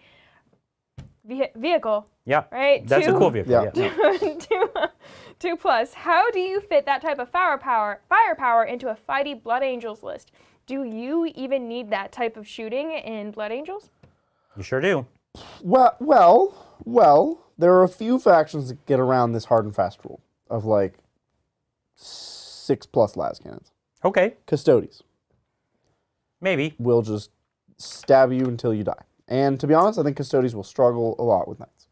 Yeah. right? That's a Two- cool vehicle. Yeah. Yeah. two plus. How do you fit that type of firepower into a fighty Blood Angels list? Do you even need that type of shooting in Blood Angels? You sure do. Well, there are a few factions that get around this hard and fast rule of like 6+ las cannons. Okay. Custodes Maybe. will just stab you until you die. And to be honest, I think Custodes will struggle a lot with knights.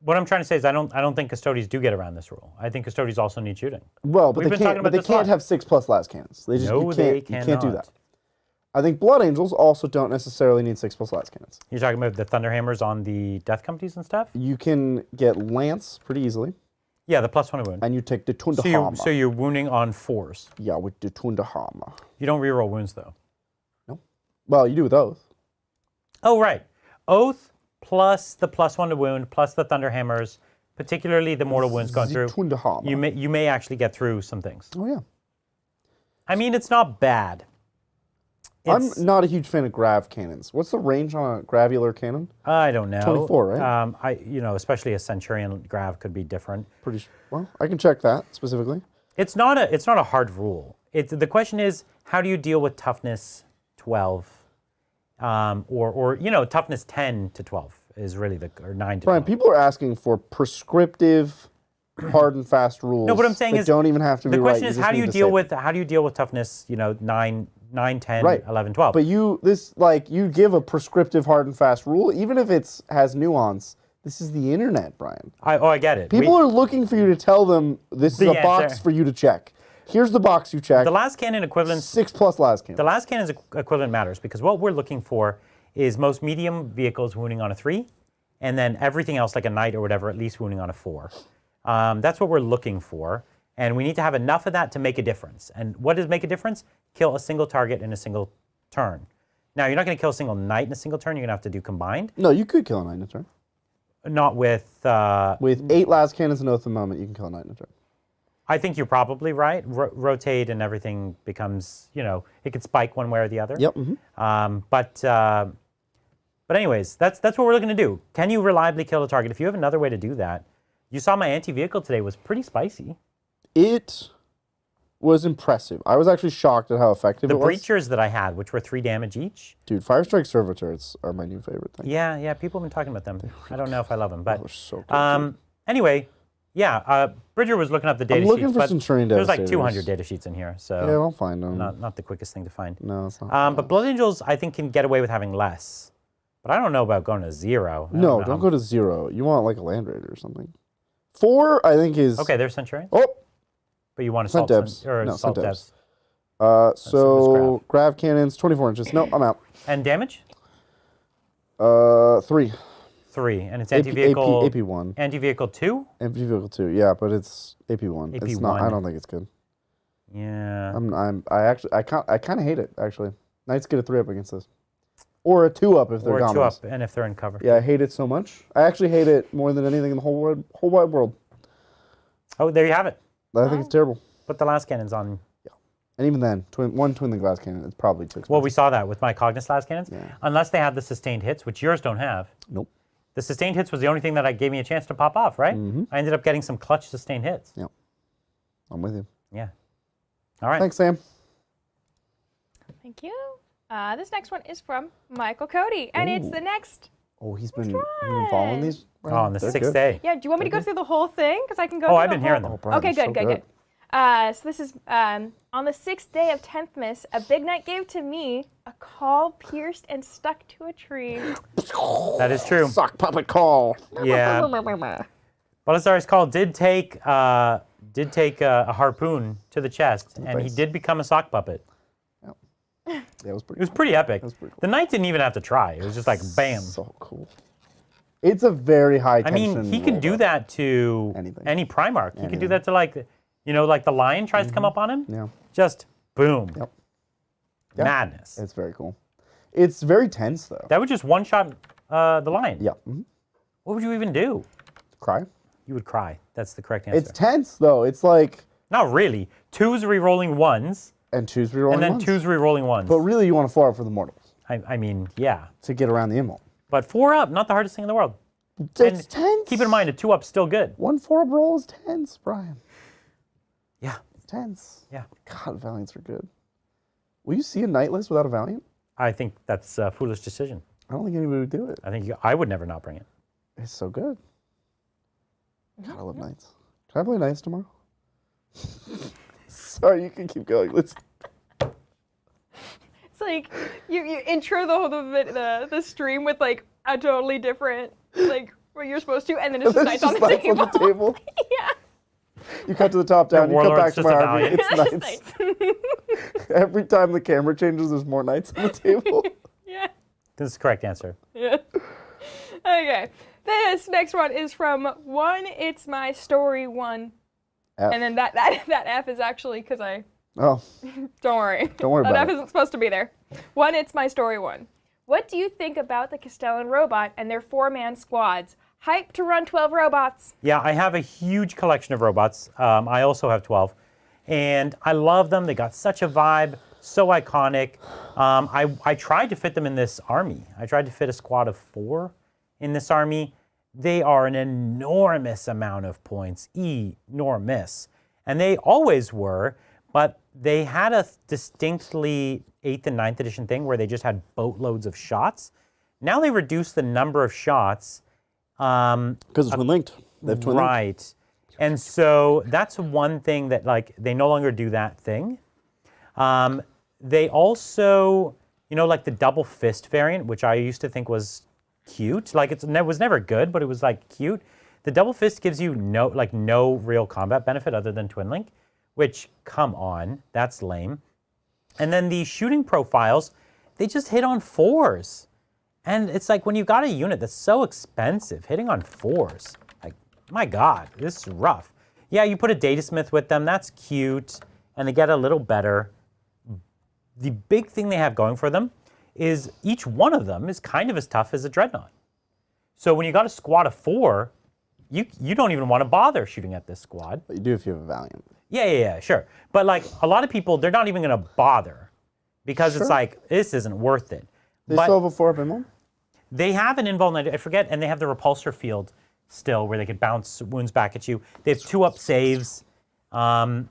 What I'm trying to say is I don't think Custodes do get around this rule. I think Custodes also need shooting. Well, but We've they been talking can't. about But they this can't a lot. have 6+ las cannons. They just No, you they can't do cannot. that. I think Blood Angels also don't necessarily need 6+ las cannons. You're talking about the Thunderhammers on the Death Companies and stuff? You can get Lance pretty easily, Yeah, the +1 wound. and you take the So, Tunderhammer. so you're wounding on 4s. Yeah, with the Tunderhammer. You don't reroll wounds though. No. Well, you do with Oath. Oh, right. Oath plus the +1 to wound, plus the Thunderhammers, particularly the mortal wounds going through, you may actually get through some things. Oh, yeah. I mean, it's not bad. I'm not a huge fan of grav cannons. What's the range on a gravular cannon? I don't know. 24, right? Especially a Centurion grav could be different. Well, I can check that specifically. It's not a hard rule. The question is, how do you deal with toughness 12, or toughness 10 to 12 is really or 9 to 12. Brian, people are asking for prescriptive, hard and fast rules. No, what I'm saying is don't even have to be right. The question is, how do you deal with toughness? 9, 10, right. 11, 12. But you give a prescriptive hard and fast rule, even if it has nuance. This is the internet, Brian. I get it. People are looking for you to tell them this is a box for you to check. Here's the box you check. The last cannon equivalent. 6+ last cannon. The last cannon's equivalent matters because what we're looking for is most medium vehicles wounding on a 3, and then everything else like a knight or whatever at least wounding on a 4. That's what we're looking for. And we need to have enough of that to make a difference. And what does make a difference? Kill a single target in a single turn. Now, you're not going to kill a single knight in a single turn. You're going to have to do combined. No, you could kill a knight in a turn. Not with... with 8 last cannons and Oath of the Moment, you can kill a knight in a turn. I think you're probably right. Rotate and everything becomes, it could spike one way or the other. Yep. Mm-hmm. But anyways, that's what we're looking to do. Can you reliably kill a target? If you have another way to do that, you saw my anti-vehicle today was pretty spicy. It was impressive. I was actually shocked at how effective it was. The breachers that I had, which were 3 damage each. Dude, Firestrike servo turrets are my new favorite thing. Yeah, people have been talking about them. I don't know if I love them, but they're so cool. Anyway, Bridger was looking up the data sheets. I'm looking for Centurion data There's like 200 data sheets in here, so yeah, I'll find them. Not the quickest thing to find. No, it's not. But Blood Angels, I think, can get away with having less. But I don't know about going to 0. No, don't go to 0. You want like a Land Raider or something. 4, I think, is... Okay, there's Centurion. Oh! But you want to Cent assault Debs. assault Debs. So grav cannons, 24 inches. No, I'm out. And damage? 3. 3, and it's anti-vehicle... AP1. Anti-vehicle 2? Anti-vehicle 2, yeah, but it's AP1. AP1. It's not, I don't think it's good. Yeah. I kind of hate it, actually. Knights get a 3-up against this. Or a 2-up if they're dominant. Or a 2-up, and if they're in cover. Yeah, I hate it so much. I actually hate it more than anything in the whole wide world. Oh, there you have it. I think it's terrible. Put the last cannons on. Yeah. And even then, one twin the glass cannon, it's probably too expensive. Well, we saw that with my Cognus last cannons. Yeah. Unless they had the sustained hits, which yours don't have. Nope. The sustained hits was the only thing that gave me a chance to pop off, right? Mm-hmm. I ended up getting some clutch sustained hits. Yeah. I'm with you. Yeah. All right. Thanks, Sam. Thank you. This next one is from Michael Cody, and it's the next... Oh, he's been following these? Oh, on the 6th day. Yeah, do you want me to go through the whole thing? Because I can go through I've been hearing them. Okay, good. So this is, on the 6th day of 10th Miss, a big knight gave to me a call pierced and stuck to a tree. That is true. Sock puppet call. Yeah. Belisarius' call did take a harpoon to the chest, and he did become a sock puppet. Yeah, it was pretty epic. That was pretty cool. The knight didn't even have to try. It was just like, bam. So cool. It's a very high tension. I mean, he can do that to any Primarch. He can do that to like the lion tries to come up on him. Yeah. Just boom. Yep. Madness. It's very cool. It's very tense though. That would just one-shot the lion. Yeah. Mm-hmm. What would you even do? Cry. You would cry. That's the correct answer. It's tense though. It's like... Not really. 2's re-rolling 1s. And 2's re-rolling 1s. And then 2's re-rolling 1s. But really you want to 4-up for the mortals. I mean, yeah. To get around the immortal. But 4-up, not the hardest thing in the world. It's tense. Keep in mind, a 2-up's still good. 1 4-up roll is tense, Brian. Yeah. It's tense. Yeah. God, Valiants are good. Will you see a Knight list without a Valiant? I think that's a foolish decision. I don't think anybody would do it. I would never not bring it. It's so good. God, I love Knights. Can I play Knights tomorrow? Sorry, you can keep going. Let's... It's like you intro the stream with like a totally different like what you're supposed to, and then it's just Knights on the table. Yeah. You cut to the top down. You come back to my army. It's Knights. Every time the camera changes, there's more Knights on the table. Yeah. This is the correct answer. Yeah. Okay. This next one is from One It's My Story 1. F. And then that F is actually because I... Oh. Don't worry. Don't worry about it. That F isn't supposed to be there. One It's My Story 1. What do you think about the Kastelan Robot and their 4-man squads? Hype to run 12 robots. Yeah, I have a huge collection of robots. I also have 12. And I love them. They got such a vibe, so iconic. I tried to fit them in this army. I tried to fit a squad of 4 in this army. They are an enormous amount of points. Enormous. And they always were, but they had a distinctly 8th and 9th edition thing where they just had boatloads of shots. Now they reduced the number of shots. Because it's twin linked. They have twin linked. Right. And so that's one thing that, like, they no longer do that thing. They also, you know, like the double fist variant, which I used to think was cute. Like, it was never good, but it was, like, cute. The double fist gives you no real combat benefit other than twin link, which, come on, that's lame. And then the shooting profiles, they just hit on 4s. And it's like, when you've got a unit that's so expensive, hitting on 4s, like, my God, this is rough. Yeah, you put a datasmith with them, that's cute, and they get a little better. The big thing they have going for them is each one of them is kind of as tough as a Dreadnought. So when you got a squad of 4, you don't even want to bother shooting at this squad. But you do if you have a Valiant. Yeah, sure. But, like, a lot of people, they're not even going to bother because it's like, this isn't worth it. They still have a 4-up invuln? They have an invuln, I forget, and they have the repulsor field still where they could bounce wounds back at you. They have 2-up saves and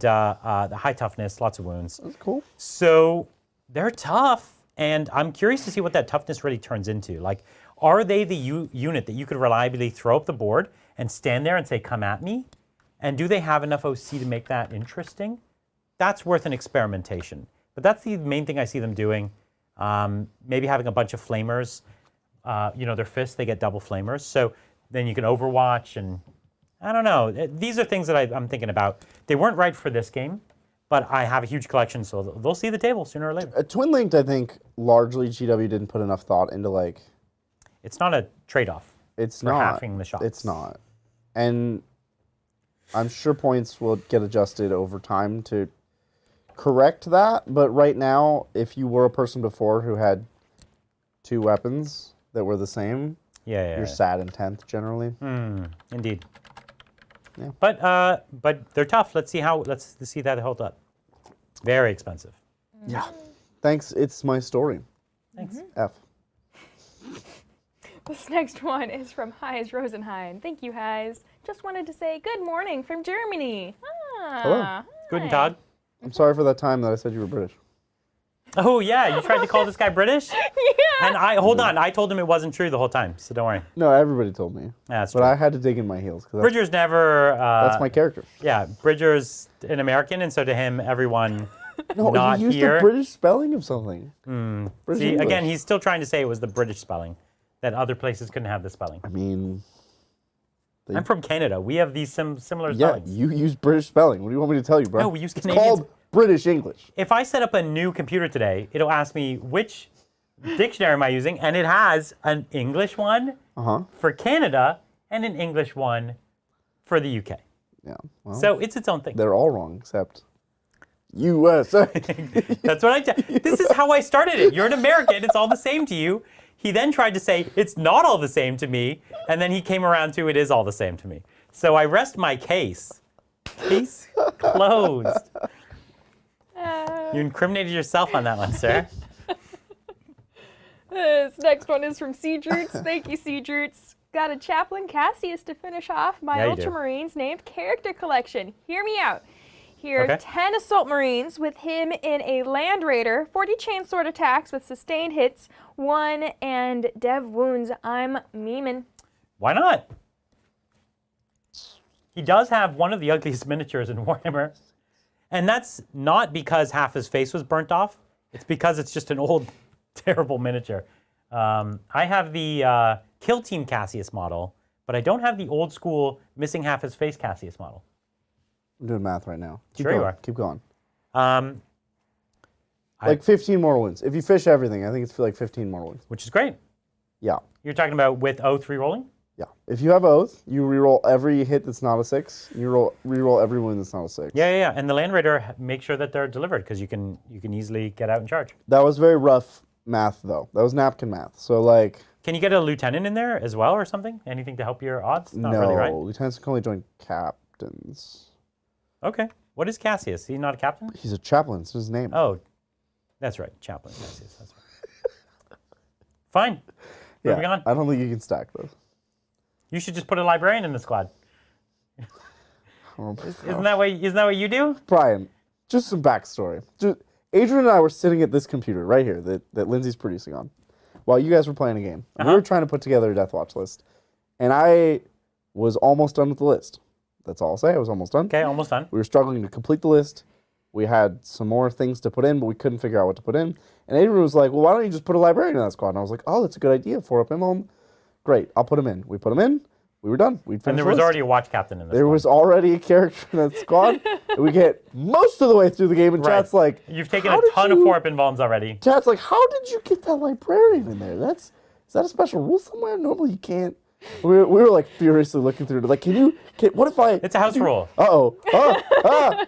the high toughness, lots of wounds. That's cool. So they're tough, and I'm curious to see what that toughness really turns into. Like, are they the unit that you could reliably throw up the board and stand there and say, come at me? And do they have enough OC to make that interesting? That's worth an experimentation. But that's the main thing I see them doing. Maybe having a bunch of flamers. You know, their fists, they get double flamers. So then you can overwatch, and I don't know. These are things that I'm thinking about. They weren't right for this game, but I have a huge collection, so they'll see the table sooner or later. Twin linked, I think, largely GW didn't put enough thought into, like... It's not a trade-off. It's for not. halving the shots. It's not. And I'm sure points will get adjusted over time to correct that, but right now, if you were a person before who had 2 weapons that were the same, you're sad in 10th generally. Indeed. Yeah. But they're tough. Let's see that hold up. Very expensive. Yeah. Thanks. It's my story. Thanks. F. This next one is from Heis Rosenheim. Thank you, Heis. Just wanted to say good morning from Germany. Hello. Guten Tag. I'm sorry for that time that I said you were British. Oh, yeah, you tried to call this guy British? Yeah. And hold on, I told him it wasn't true the whole time, so don't worry. No, everybody told me. Yeah, that's but true. I had to dig in my heels. Bridger's never... that's my character. Yeah, Bridger's an American, and so to him, everyone no, not he used here... the British spelling of something. See, English. again, he's still trying to say it was the British spelling, that other places couldn't have the spelling. I mean... I'm from Canada. We have these similar Yeah, spellings. you use British spelling. What do you want me to tell you, bro? No, we use It's Canadian. called British English. If I set up a new computer today, it'll ask me which dictionary am I using, and it has an English one for Canada and an English one for the UK. Yeah. Well, So it's its own thing. they're all wrong except USA. That's what this is how I started it. You're an American. It's all the same to you. He then tried to say, it's not all the same to me. And then he came around to, it is all the same to me. So I rest my case. Case closed. You incriminated yourself on that one, sir. This next one is from Seedroots. Thank you, Seedroots. Got a Chaplain Cassius to finish off my Yeah, you do. Ultramarines named Character Collection. Hear me out. Here are Okay. 10 Assault Marines with him in a Land Raider, 40 chainsword attacks with sustained hits, 1 and dev wounds. I'm memeing. Why not? He does have one of the ugliest miniatures in Warhammer. And that's not because half his face was burnt off. It's because it's just an old, terrible miniature. I have the Kill Team Cassius model, but I don't have the old school missing half his face Cassius model. I'm doing math right now. Keep Sure going. you are. Keep going. Like 15 more wins. If you fish everything, I think it's like 15 more wins. Which is great. Yeah. You're talking about with oath re-rolling? Yeah. If you have Oath, you reroll every hit that's not a 6. You reroll every win that's not a 6. Yeah. And the Land Raider, make sure that they're delivered because you can easily get out and charge. That was very rough math, though. That was napkin math. So, like... Can you get a lieutenant in there as well or something? Anything to help your odds? Not really, right? No, lieutenants can only join captains. Okay. What is Cassius? Is he not a captain? He's a chaplain. It's his name. Oh, that's right. Chaplain Cassius. That's right. Fine. Moving on. I don't think you can stack those. You should just put a librarian in the squad. Oh, Isn't that what you do? Brian, just some backstory. Adrian and I were sitting at this computer right here that Lindsay's producing on while you guys were playing a game. And we were trying to put together a Death Watch list. And I was almost done with the list. That's all I'll say. I was almost done. Okay, almost done. We were struggling to complete the list. We had some more things to put in, but we couldn't figure out what to put in. And Adrian was like, well, why don't you just put a librarian in that squad? And I was like, oh, that's a good idea. 4-up him. Great, I'll put him in. We put him in. We were done. We'd finished And there was already a watch captain in this There was already a character in that squad. And we get most of the way through the game, and chat's like... You've taken a ton of 4-up invulns already. Chat's like, how did you get that librarian in there? Is that a special rule somewhere? Normally you can't. We were like furiously looking through it. Like, what if I... It's a house rule. Uh-oh.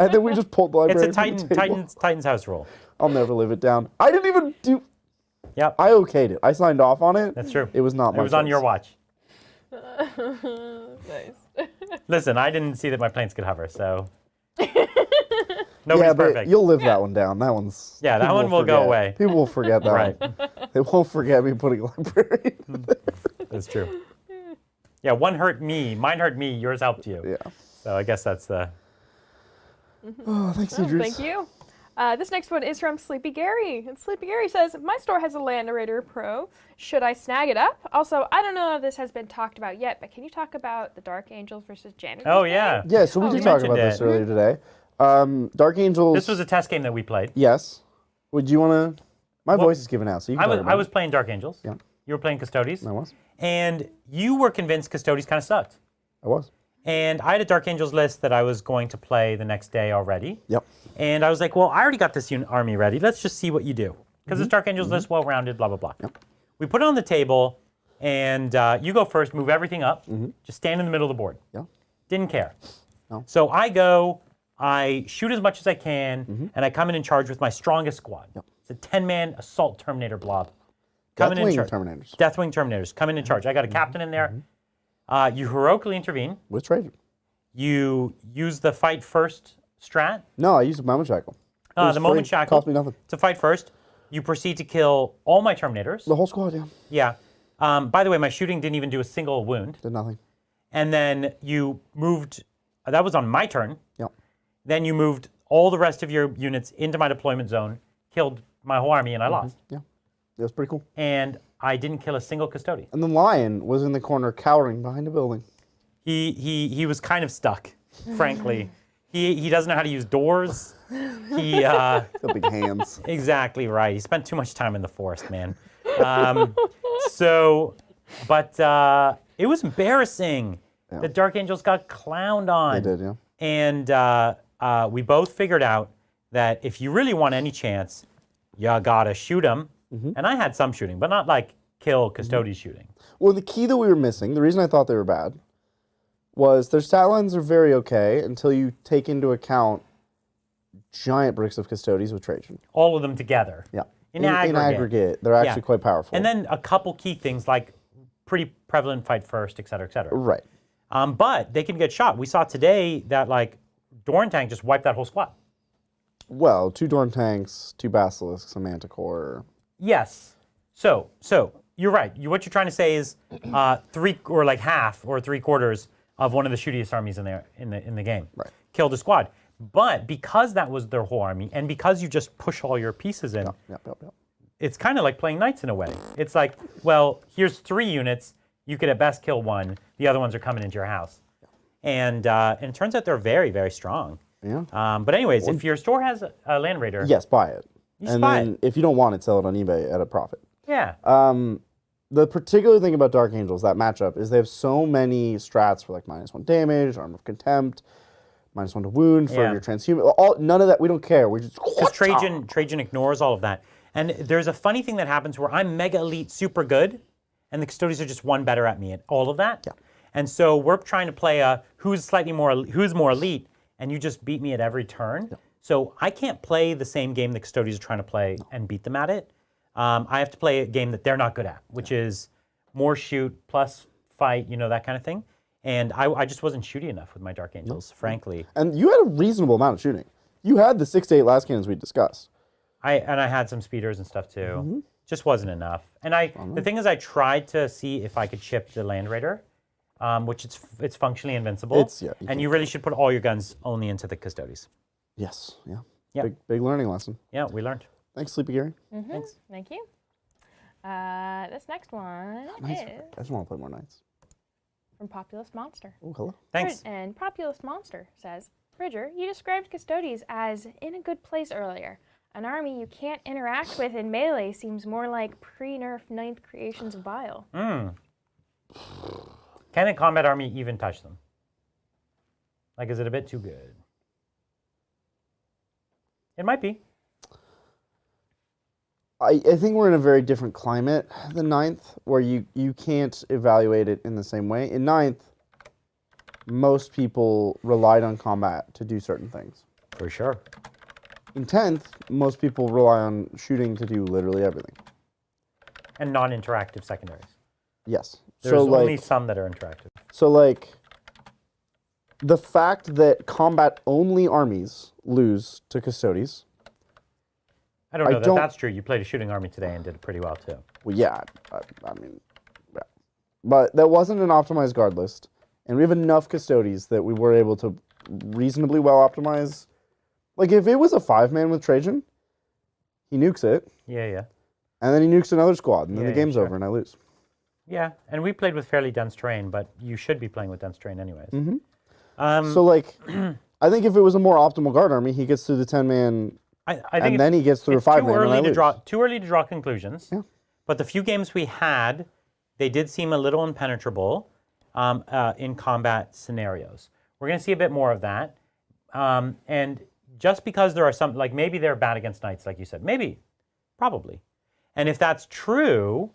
And then we just pulled the librarian. It's a Titan's house rule. I'll never live it down. I didn't even do... Yep. I okayed it. I signed off on it. That's true. It was not my It was on your watch. Nice. Listen, I didn't see that my planes could hover, so... Nobody's perfect. You'll live that one down. That one's... Yeah, that one will go away. People will forget that Right. one. They won't forget me putting a librarian. That's true. Yeah, one hurt me. Mine hurt me. Yours helped you. Yeah. So I guess that's the... Oh, thanks, Oh, Idris. thank you. This next one is from Sleepy Gary. And Sleepy Gary says, my store has a Land Narrator Pro. Should I snag it up? Also, I don't know if this has been talked about yet, but can you talk about the Dark Angels versus Janitors? Oh, yeah. Yeah, so we did talk about this earlier today. Dark Angels... This was a test game that we played. Yes. Would you want to... My voice is given out, so you can talk about I was playing Dark Angels. Yeah. You were playing Custodes. I was. And you were convinced Custodes kind of sucked. I was. And I had a Dark Angels list that I was going to play the next day already. Yep. And I was like, well, I already got this army ready. Let's just see what you do. Because this Dark Angels list, well-rounded, blah, blah, blah. Yep. We put it on the table, and you go first, move everything up. Just stand in the middle of the board. Yeah. Didn't care. No. So I go, I shoot as much as I can, and I come in charge with my strongest squad. Yep. It's a 10-man assault Terminator blob. Coming in charge. Terminators. Deathwing Terminators. Coming in charge. I got a captain in there. You heroically intervene. With Trajan. You use the fight first strat. No, I used a moment shackle. The moment shackle. Cost me nothing. To fight first. You proceed to kill all my Terminators. The whole squad, yeah. Yeah. By the way, my shooting didn't even do a single wound. Did nothing. And then you moved, that was on my turn. Yep. Then you moved all the rest of your units into my deployment zone, killed my whole army, and I lost. Yeah. It was pretty cool. And I didn't kill a single custodian. And the lion was in the corner cowering behind a building. He was kind of stuck, frankly. He doesn't know how to use doors. He Got big hands. Exactly right. He spent too much time in the forest, man. But it was embarrassing. Yeah. The Dark Angels got clowned on. They did, yeah. And we both figured out that if you really want any chance, you gotta shoot them. And I had some shooting, but not like kill Custodes shooting. Well, the key that we were missing, the reason I thought they were bad, was their stat lines are very okay until you take into account giant bricks of Custodes with Trajan. All of them together. Yeah. In aggregate. They're actually quite powerful. And then a couple key things like pretty prevalent fight first, et cetera, et cetera. Right. But they can get shot. We saw today that like Dorn Tank just wiped that whole squad. Well, 2 Dorn tanks, 2 Basilisks, a Manticore. Yes. So you're right. What you're trying to say is 3 or like half or 3/4 of one of the shootiest armies in the game. Right. Killed a squad. But because that was their whole army, and because you just push all your pieces in, Yep. it's kind of like playing Knights in a way. It's like, well, here's 3 units. You could at best kill 1. The other ones are coming into your house. And it turns out they're very, very strong. Yeah. But anyways, if your store has a Land Raider, Yes, buy it. You and buy then it. if you don't want it, sell it on eBay at a profit. Yeah. The particular thing about Dark Angels, that matchup, is they have so many strats for like -1 damage, Armor of Contempt, -1 to wound for your transhuman. None of that, we don't care. We just... Because Trajan ignores all of that. And there's a funny thing that happens where I'm mega elite, super good, and the Custodes are just 1 better at me at all of that. Yeah. And so we're trying to play who's more elite, and you just beat me at every turn. Yeah. So I can't play the same game the Custodes are trying to play and beat them at it. I have to play a game that they're not good at, which is more shoot plus fight, that kind of thing. And I just wasn't shooty enough with my Dark Angels, frankly. And you had a reasonable amount of shooting. You had the 6 to 8 last cannons we discussed. I had some speeders and stuff too. Just wasn't enough. And the thing is, I tried to see if I could chip the Land Raider, which it's functionally invincible. And you really should put all your guns only into the Custodes. Yes, yeah. Big learning lesson. Yeah, we learned. Thanks, Sleepy Gary. Thanks. Thank you. This next one is... I just want to play more Knights. From Populous Monster. Oh, hello. Thanks. And Populous Monster says, Bridger, you described Custodes as in a good place earlier. An army you can't interact with in melee seems more like pre-nerf 9th creations of Bile. Can a combat army even touch them? Like, is it a bit too good? It might be. I think we're in a very different climate than 9th, where you can't evaluate it in the same way. In 9th, most people relied on combat to do certain things. For sure. In 10th, most people rely on shooting to do literally everything. And non-interactive secondaries. Yes. There's only some that are interactive. So, the fact that combat-only armies lose to Custodes... I don't know that's true. You played a shooting army today and did pretty well, too. Well, yeah. I mean, yeah. But that wasn't an optimized guard list. And we have enough Custodes that we were able to reasonably well optimize. Like, if it was a 5-man with Trajan, he nukes it. Yeah. And then he nukes another squad, and then the game's over, and I lose. Yeah, and we played with fairly dense terrain, but you should be playing with dense terrain anyways. So, I think if it was a more optimal guard army, he gets through the 10-man, and then he gets through a 5-man, and I lose. Too early to draw conclusions. Yeah. But the few games we had, they did seem a little impenetrable in combat scenarios. We're going to see a bit more of that. And just because there are some, maybe they're bad against Knights, like you said. Maybe. Probably. And if that's true,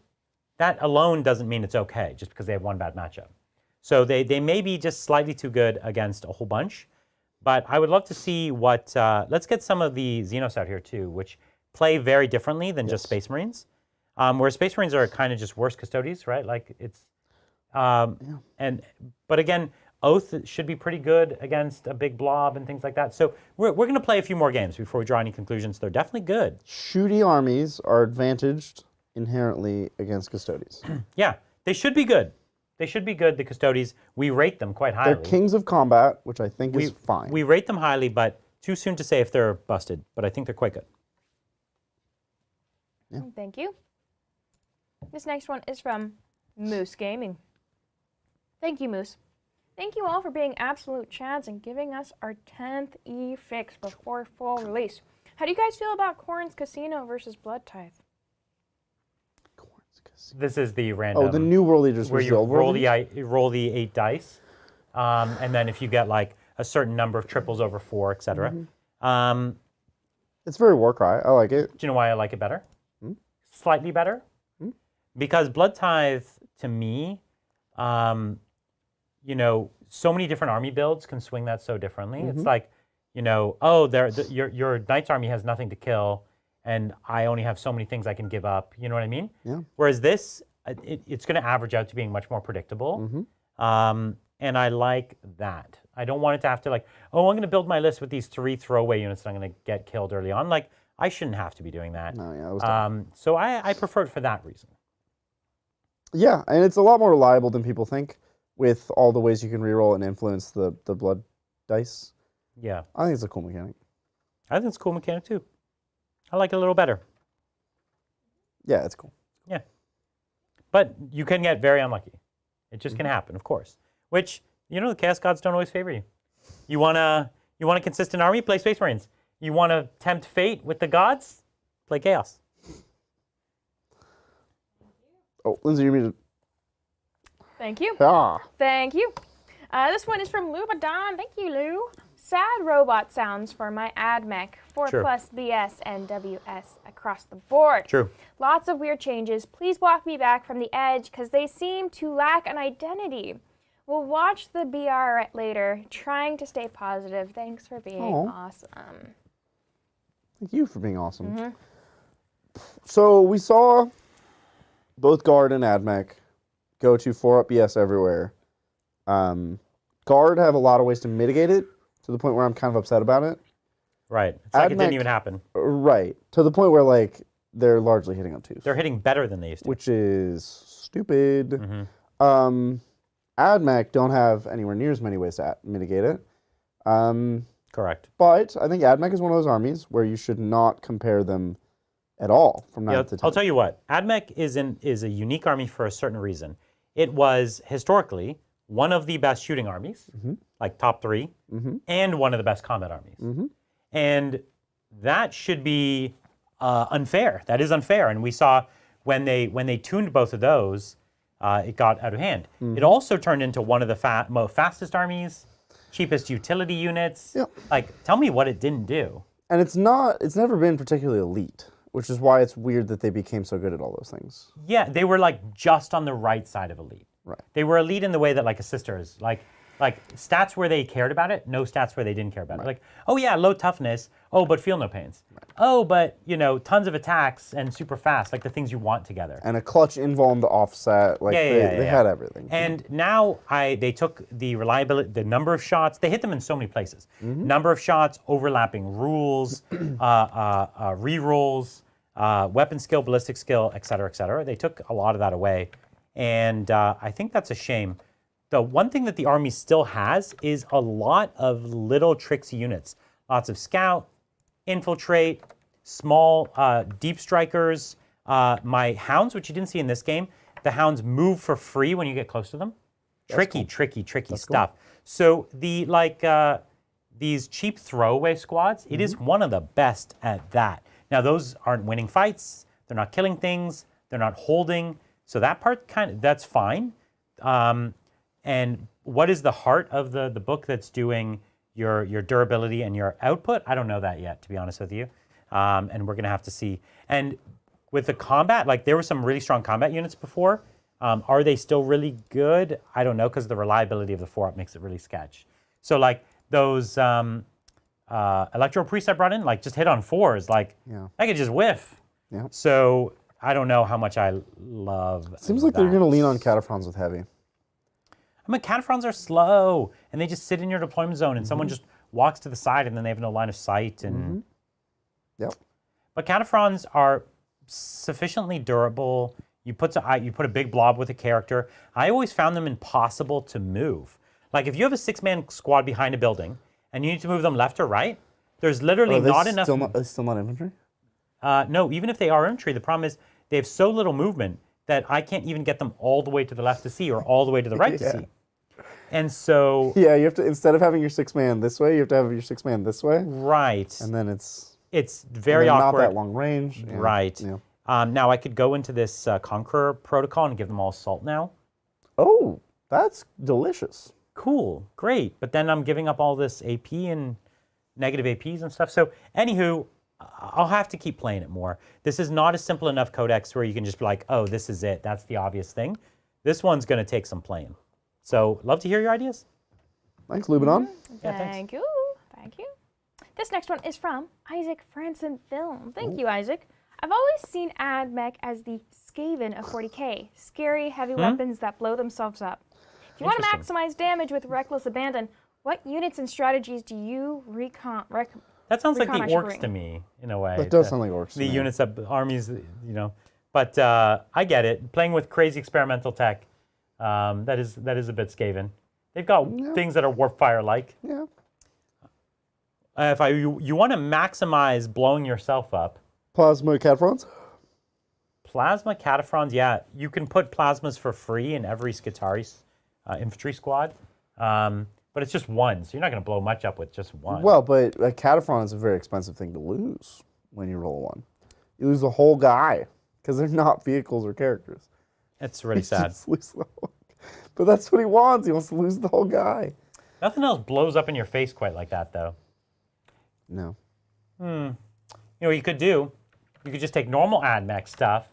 that alone doesn't mean it's okay, just because they have one bad matchup. So they may be just slightly too good against a whole bunch. But I would love to see what... let's get some of the Xenos out here, too, which play very differently than just Space Marines. Whereas Space Marines are kind of just worse Custodes, right? But again... Oath should be pretty good against a big blob and things like that. So we're going to play a few more games before we draw any conclusions. They're definitely good. Shooty armies are advantaged inherently against Custodes. Yeah, they should be good. They should be good, the Custodes. We rate them quite highly. They're kings of combat, which I think is fine. We rate them highly, but too soon to say if they're busted. But I think they're quite good. Yeah. Thank you. This next one is from Moose Gaming. Thank you, Moose. Thank you all for being absolute chads and giving us our 10th E-fix before full release. How do you guys feel about Corrin's Casino versus Blood Tithe? This is the random... Oh, the new World Leaders where you roll the 8 dice, and then if you get a certain number of triples over 4, etc. It's very Warcry. I like it. Do you know why I like it better? Slightly better? Because Blood Tithe, to me... so many different army builds can swing that so differently. It's your Knight's army has nothing to kill, and I only have so many things I can give up. You know what I mean? Yeah. Whereas this, it's going to average out to being much more predictable, and I like that. I don't want it to have to I'm going to build my list with these 3 throwaway units that I'm going to get killed early on. I shouldn't have to be doing that. No, yeah, that was dumb. So I prefer it for that reason. Yeah, and it's a lot more reliable than people think, with all the ways you can reroll and influence the blood dice. Yeah. I think it's a cool mechanic. I think it's a cool mechanic, too. I like it a little better. Yeah, it's cool. Yeah. But you can get very unlucky. It just can happen, of course. Which, the Chaos Gods don't always favor you. You want a consistent army? Play Space Marines. You want to tempt fate with the gods? Play Chaos. Oh, Lindsay, you mean to... Thank you. Ah. Thank you. This one is from Lou Badon. Thank you, Lou. Sad robot sounds for my Admech. 4+ BS and WS across the board. True. Lots of weird changes. Please walk me back from the edge because they seem to lack an identity. We'll watch the BR later, trying to stay positive. Thanks for being awesome. Thank you for being awesome. So we saw both Guard and Admech go to 4-up BS everywhere. Guard have a lot of ways to mitigate it, to the point where I'm kind of upset about it. Right. It's like it didn't even happen. Right. To the point where, like, they're largely hitting on 2s. They're hitting better than they used to. Which is stupid. Admech don't have anywhere near as many ways to mitigate it. Correct. But I think Admech is one of those armies where you should not compare them at all from 9 to 10. I'll tell you what. Admech is a unique army for a certain reason. It was, historically, one of the best shooting armies, like top 3, and one of the best combat armies. And that should be unfair. That is unfair. And we saw when they tuned both of those, it got out of hand. It also turned into one of the fastest armies, cheapest utility units. Yep. Like, tell me what it didn't do. And it's never been particularly elite, which is why it's weird that they became so good at all those things. Yeah, they were like just on the right side of elite. Right. They were elite in the way that like a sister is. Like stats where they cared about it, no stats where they didn't care about it. Like, oh yeah, low toughness, oh, but feel no pains. Oh, but, you know, tons of attacks and super fast, like the things you want together. And a clutch invuln to offset, like they had everything. And now they took the reliability, the number of shots, they hit them in so many places. Number of shots, overlapping rules, re-rolls, weapon skill, ballistic skill, et cetera, et cetera. They took a lot of that away. And I think that's a shame. The one thing that the army still has is a lot of little tricksy units. Lots of scout, infiltrate, small deep strikers. My hounds, which you didn't see in this game, the hounds move for free when you get close to them. Tricky stuff. Cool. So these cheap throwaway squads, it is one of the best at that. Now those aren't winning fights. They're not killing things. They're not holding. So that part that's fine. And what is the heart of the book that's doing your durability and your output? I don't know that yet, to be honest with you. And we're going to have to see. And with the combat, like there were some really strong combat units before. Are they still really good? I don't know, because the reliability of the 4-up makes it really sketch. So like those Electro Priests I brought in, like just hit on 4s. Like I could just whiff. Yeah. So I don't know how much I love Seems like they're going to lean on Cataphrons with heavy. I mean, Cataphrons are slow, and they just sit in your deployment zone, and someone just walks to the side, and then they have no line of sight. And Yep. But Cataphrons are sufficiently durable. You put a big blob with a character. I always found them impossible to move. Like if you have a 6-man squad behind a building, and you need to move them left or right, there's literally not enough. Still not infantry? No, even if they are infantry, the problem is they have so little movement that I can't even get them all the way to the left to see or all the way to the right to see. And so... Yeah, you have to, instead of having your 6-man this way, you have to have your 6-man this way. Right. And then it's very awkward. Not that long range. Yeah. Right. Yeah. Now I could go into this Conqueror protocol and give them all assault now. Oh, that's delicious. Cool. Great. But then I'm giving up all this AP and negative APs and stuff. So anywho... I'll have to keep playing it more. This is not a simple enough codex where you can just be like, oh, this is it. That's the obvious thing. This one's going to take some playing. So, love to hear your ideas. Thanks, Lubenon. Yeah, Thank you. Thank you. This next one is from Isaac Franson Film. Thank you, Isaac. I've always seen Admech as the Skaven of 40k. Scary, heavy weapons that blow themselves up. If you want to maximize damage with reckless abandon, what units and strategies do you recommend? That sounds like the orcs to me, in a way. That does sound like orcs. The units of armies, you know. But I get it. Playing with crazy experimental tech, that is a bit Skaven. They've got things that are warp fire like. Yeah. You want to maximize blowing yourself up. Plasma Cataphrons? Plasma Cataphrons, yeah. You can put plasmas for free in every Skitaris infantry squad. But it's just one, so you're not going to blow much up with just one. Well, but a Cataphron is a very expensive thing to lose when you roll one. You lose the whole guy, because they're not vehicles or characters. It's really sad. But that's what he wants. He wants to lose the whole guy. Nothing else blows up in your face quite like that, though. No. You know what you could do? You could just take normal Admech stuff,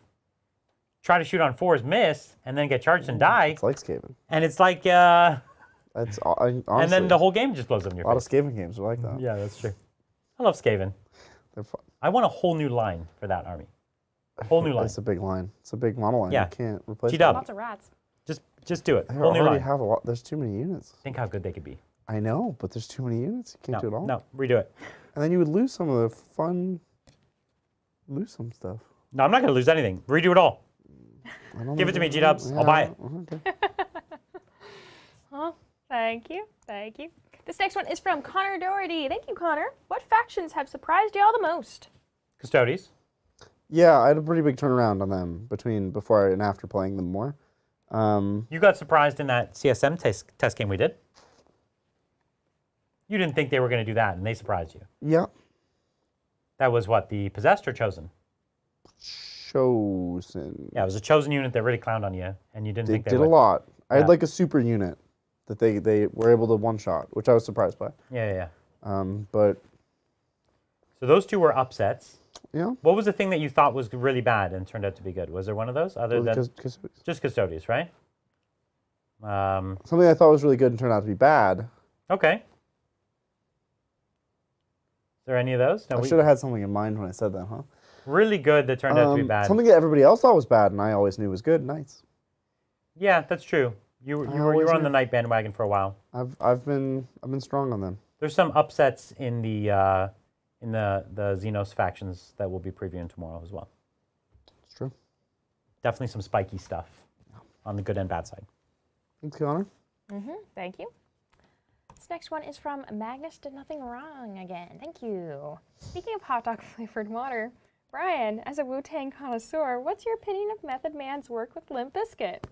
try to shoot on 4s, miss, and then get charged and die. It's like Skaven. And it's like... That's honestly, and then the whole game just blows up in your face. A lot of Skaven games are like that. Yeah, that's true. I love Skaven. They're fun. I want a whole new line for that army. Whole new line. It's a big line. It's a big monoline. Yeah. You can't replace G-dub. it. Lots of rats. Just do it. I Whole new already line. have a lot. There's too many units. Think how good they could be. I know, but there's too many units. You can't do it all. No, redo it. And then you would lose some of the fun. Lose some stuff. No, I'm not going to lose anything. Redo it all. I don't Give know it to me, if- G-dubs. I'll buy it. Okay. Oh, thank you. Thank you. This next one is from Connor Doherty. Thank you, Connor. What factions have surprised y'all the most? Custodes. Yeah, I had a pretty big turnaround on them between before and after playing them more. You got surprised in that CSM test game we did. You didn't think they were going to do that, and they surprised you. Yeah. That was what, the Possessed or Chosen? Chosen. Yeah, it was a Chosen unit that really clowned on you, and you didn't They think they did would. a lot. I Yeah. had like a super unit that they were able to one-shot, which I was surprised by. Yeah. But So those two were upsets. yeah, What was the thing that you thought was really bad and turned out to be good? Was there one of those other than because just Custodes, right? something I thought was really good and turned out to be bad. Okay. Is there any of those? No, I should have had something in mind when I said that, huh? really good that turned out to be bad. Something that everybody else thought was bad and I always knew was good. Knights. Yeah, that's true. You were always on knew. the Knight bandwagon for a while. I've been strong on them. There's some upsets in the Xenos factions that we'll be previewing tomorrow as well. It's true. Definitely some spiky stuff on the good and bad side. Thanks, Connor. Thank you. This next one is from Magnus Did Nothing Wrong again. Thank you. Speaking of hot dog flavored water, Brian, as a Wu-Tang connoisseur, what's your opinion of Method Man's work with Limp Bizkit?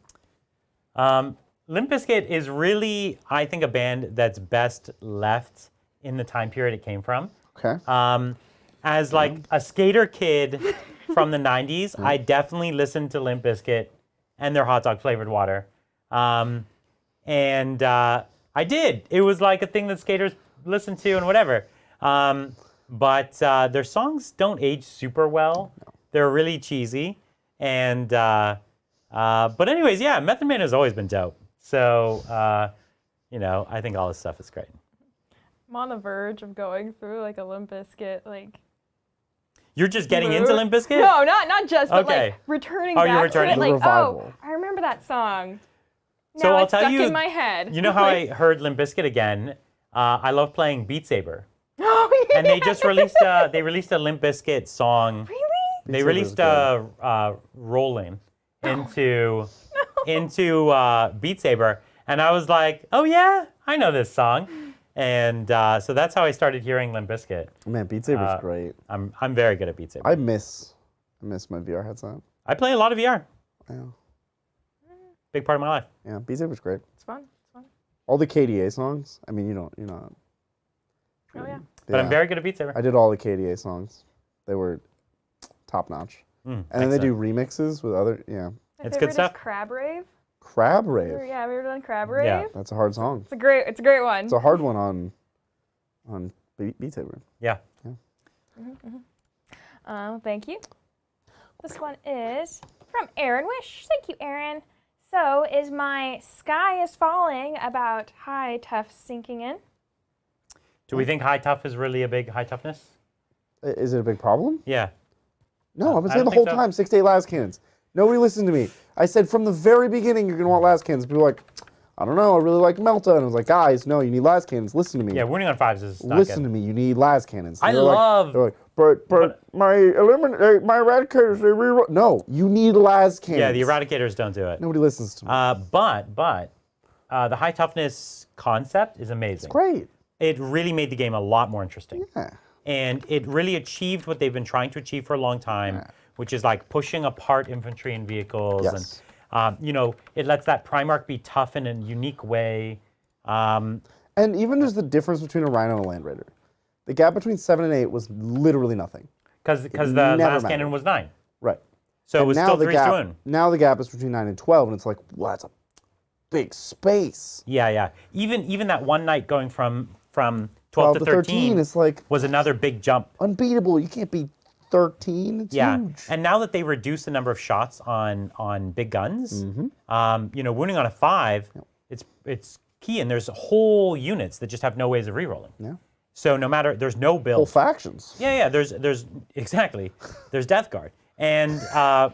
Limp Bizkit is really, I think, a band that's best left in the time period it came from. Okay. As like a skater kid from the 90s, I definitely listened to Limp Bizkit and their hot dog flavored water. I did. It was like a thing that skaters listen to and whatever. But their songs don't age super well. No. They're really cheesy. And but anyways, yeah, Method Man has always been dope. So, I think all this stuff is great. I'm on the verge of going through like a Limp Bizkit You're just getting into Limp Bizkit? No, not just, but Okay. like returning Oh, you're back returning. to it. Like, Revival. I remember that song. So Now I'll it's tell stuck you, in my head. You know how I heard Limp Bizkit again? I love playing Beat Saber. Oh, yeah. And they just released a Limp Bizkit song. Really? They released Rolling into Beat Saber, and I was like, oh yeah, I know this song, and so that's how I started hearing Limp Bizkit. Man, Beat Saber's great. I'm very good at Beat Saber. I miss my VR headset. I play a lot of VR. Yeah. Big part of my life. Yeah, Beat Saber's great. It's fun. It's fun. All the KDA songs. I mean, you're not. Oh, yeah. But I'm very good at Beat Saber. I did all the KDA songs. They were top notch. And then they do remixes with other. Yeah. My It's good favorite stuff. is Crab Rave. Crab Rave. Yeah, we were doing Crab Rave. Yeah. That's a hard song. It's a great one. It's a hard one on Beat Saber. Yeah. Thank you. This one is from Aaron Wish. Thank you, Aaron. So, is my Sky is Falling about high tough sinking in? Do we think high tough is really a big high toughness? Is it a big problem? Yeah. No, I've been I saying the don't whole think so. time 6 to 8 las cannons. Nobody listened to me. I said from the very beginning you're gonna want las cannons. People were like, I don't know, I really like Melta, and I was like, guys, no, you need las cannons. Listen to me. Yeah, wounding on fives is not Listen good. to me. You need las cannons. I And they're like- love- they're like, but my my eradicators they reroll. No, you need las cannons. Yeah, the eradicators don't do it. Nobody listens to me. But the high toughness concept is amazing. Great. It really made the game a lot more interesting. Yeah. And it really achieved what they've been trying to achieve for a long time, which is like pushing apart infantry and vehicles. Yes. And, it lets that Primarch be tough in a unique way. And even just the difference between a Rhino and a Land Raider. The gap between 7 and 8 was literally nothing. Because the never last mattered. cannon was 9. Right. So it And was now still the 3 gap, to win. Now the gap is between 9 and 12, and it's like, wow, that's a big space. Yeah. Even that one night going from 12 to 13 is like was another big jump. unbeatable. You can't beat 13. It's huge. And now that they reduce the number of shots on big guns, Mm-hmm. wounding on a 5, it's key, and there's whole units that just have no ways of rerolling. Yeah. So no matter, there's no build. Whole factions. Yeah, there's exactly. There's Death Guard. And so,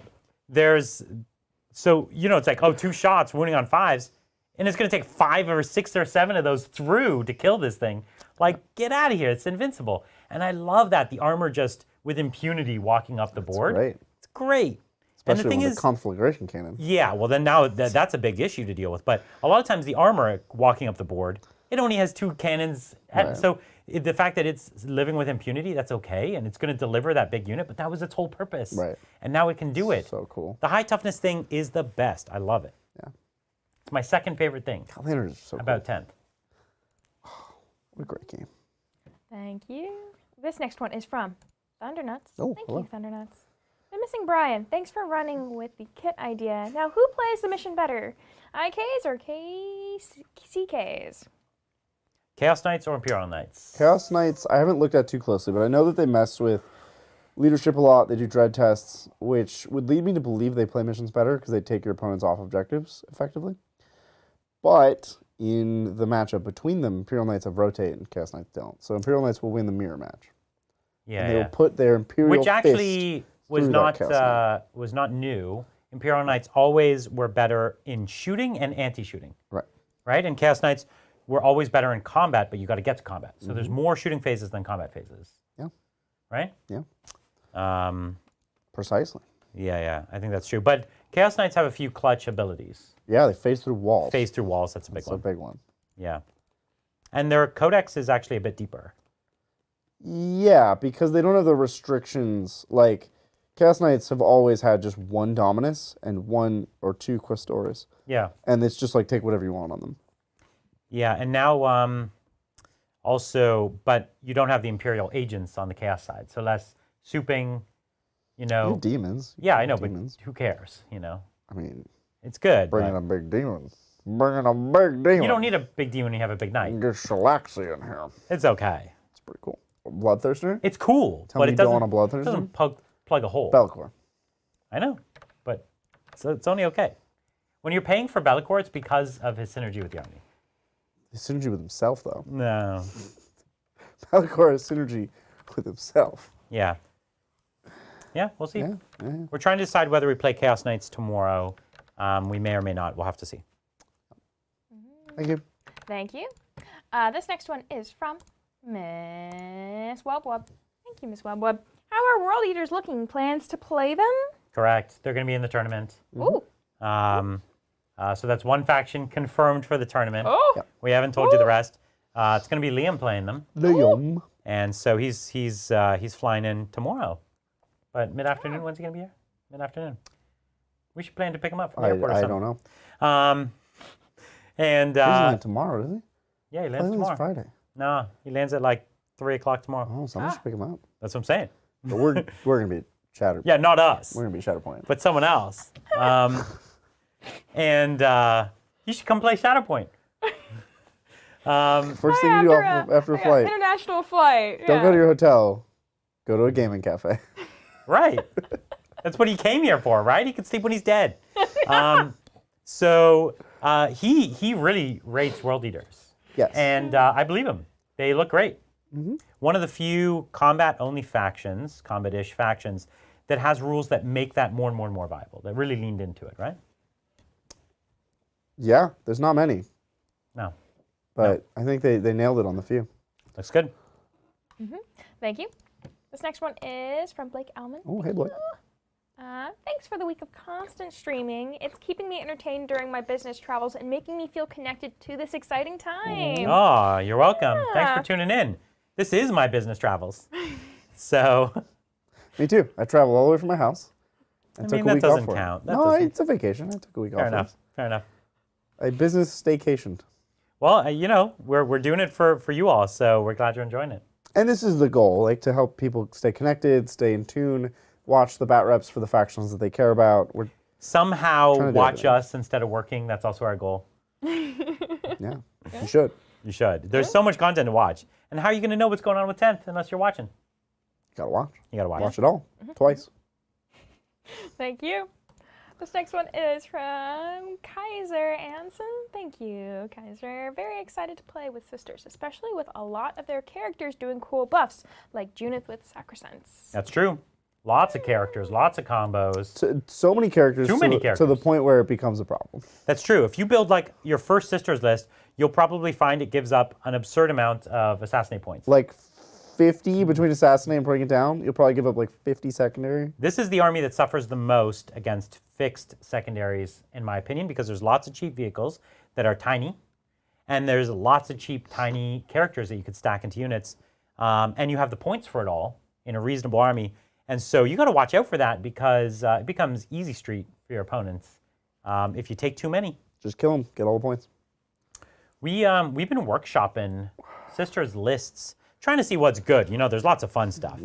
it's like, 2 shots, wounding on 5s. And it's going to take 5 or 6 or 7 of those through to kill this thing. Like, get out of here. It's invincible. And I love that. The armor just with impunity walking up the board. Great. It's great. Especially and the thing with is, the conflagration cannon. yeah, well, then now that's a big issue to deal with. But a lot of times the armor walking up the board, it only has 2 cannons. Right. So the fact that it's living with impunity, that's okay. And it's going to deliver that big unit. But that was its whole purpose. Right. And now it can do it. So cool. The high toughness thing is the best. I love it. Yeah. It's my second favorite thing. Outlanders are so About cool. 10th. What a great game. Thank you. This next one is from Thundernuts. Oh, Thank hello. you, Thundernuts. I'm missing Brian. Thanks for running with the kit idea. Now, who plays the mission better? IKs or CKs? Chaos Knights or Imperial Knights? Chaos Knights, I haven't looked at too closely, but I know that they mess with leadership a lot. They do dread tests, which would lead me to believe they play missions better because they take your opponents off objectives effectively. But in the matchup between them, Imperial Knights have rotate and Chaos Knights don't. So Imperial Knights will win the mirror match. Yeah, And they will put their Imperial which actually was through that Chaos not new. Imperial Knights always were better in shooting and anti-shooting. Right. Right? And Chaos Knights were always better in combat, but you got to get to combat. So there's more shooting phases than combat phases. Yeah. Right? Yeah. Precisely. Yeah, I think that's true. But Chaos Knights have a few clutch abilities. Yeah, they phase through walls. Phase through walls, that's a big That's one. a big one. Yeah. And their codex is actually a bit deeper. Yeah, because they don't have the restrictions. Like, Chaos Knights have always had just 1 Dominus and 1 or 2 Questores. Yeah. And it's just like, take whatever you want on them. Yeah, and now also, but you don't have the Imperial Agents on the Chaos side. So less souping, You have demons. Yeah, I know, Demons. but who cares, I mean, It's good. bring in but a big demon. Bring in a big demon. you don't need a big demon when you have a big knight. Get Shalaxi in here. It's okay. It's pretty cool. Bloodthirster? It's cool, Tell but me it you don't doesn't, want a it doesn't Bloodthirster? plug a hole. Bellicor. I know, but it's only okay. When you're paying for Bellicor, it's because of his synergy with the army. His synergy with himself, though. No. Bellicor has synergy with himself. Yeah. Yeah, we'll see. Yeah. We're trying to decide whether we play Chaos Knights tomorrow. We may or may not. We'll have to see. Thank you. Thank you. This next one is from Miss Wubwub. Thank you, Miss Wubwub. How are World Eaters looking? Plans to play them? Correct. They're going to be in the tournament. Ooh. So that's one faction confirmed for the tournament. Oh. Yep. We haven't told you the rest. It's going to be Liam playing them, Liam. and so he's flying in tomorrow. But mid-afternoon, when's he going to be here? Mid-afternoon. We should plan to pick him up from the airport or I something. don't know. And He's not tomorrow, is he? yeah, he I lands think tomorrow. it's Friday. No, he lands at like 3 o'clock tomorrow. Oh, someone should pick him up. That's what I'm saying. But we're gonna be Shattered. Yeah, not us, We're gonna be Shatterpoint. but someone else. And you should come play Shatterpoint. First thing you do after a flight, International flight. don't go to your hotel. Go to a gaming cafe. Right. That's what he came here for, right? He can sleep when he's dead. So he really rates World Eaters. Yes. And I believe him. They look great. Mm-hmm. One of the few combat-only factions, combat-ish factions, that has rules that make that more and more and more viable, that really leaned into it, right? Yeah, there's not many, No. but I think they nailed it on the few. Looks good. Mm-hmm. Thank you. This next one is from Blake Alman. Oh, hey, Blake. Thanks for the week of constant streaming. It's keeping me entertained during my business travels and making me feel connected to this exciting time. Oh, you're welcome. Yeah. Thanks for tuning in. This is my business travels. So, Me too. I travel all the way from my house. I mean, that doesn't count. That No, doesn't- it's a vacation. I took a week off. Fair enough. Fair enough. A business staycation. Well, we're doing it for you all, so we're glad you're enjoying it. And this is the goal, like to help people stay connected, stay in tune, watch the bat reps for the factions that they care about. We're Somehow Trying to do watch everything. us instead of working. That's also our goal. yeah, you should. You should. There's so much content to watch. And how are you going to know what's going on with 10th unless you're watching? Gotta watch. You got to watch. Watch it all twice. Thank you. This next one is from Kaiser Anson. Thank you, Kaiser. Very excited to play with sisters, especially with a lot of their characters doing cool buffs, like Junith with Sacrosanct. That's true. Lots of characters, lots of combos. So many characters. Too many to characters. the point where it becomes a problem. That's true. If you build like your first sisters list, you'll probably find it gives up an absurd amount of assassinate points. Like 50 between assassinate and bring it down. You'll probably give up like 50 secondary. This is the army that suffers the most against fixed secondaries, in my opinion, because there's lots of cheap vehicles that are tiny, and there's lots of cheap, tiny characters that you could stack into units, and you have the points for it all in a reasonable army. And so you got to watch out for that because it becomes easy street for your opponents if you take too many. Just kill them. Get all the points. We've been workshopping sisters lists, trying to see what's good. You know, there's lots of fun stuff.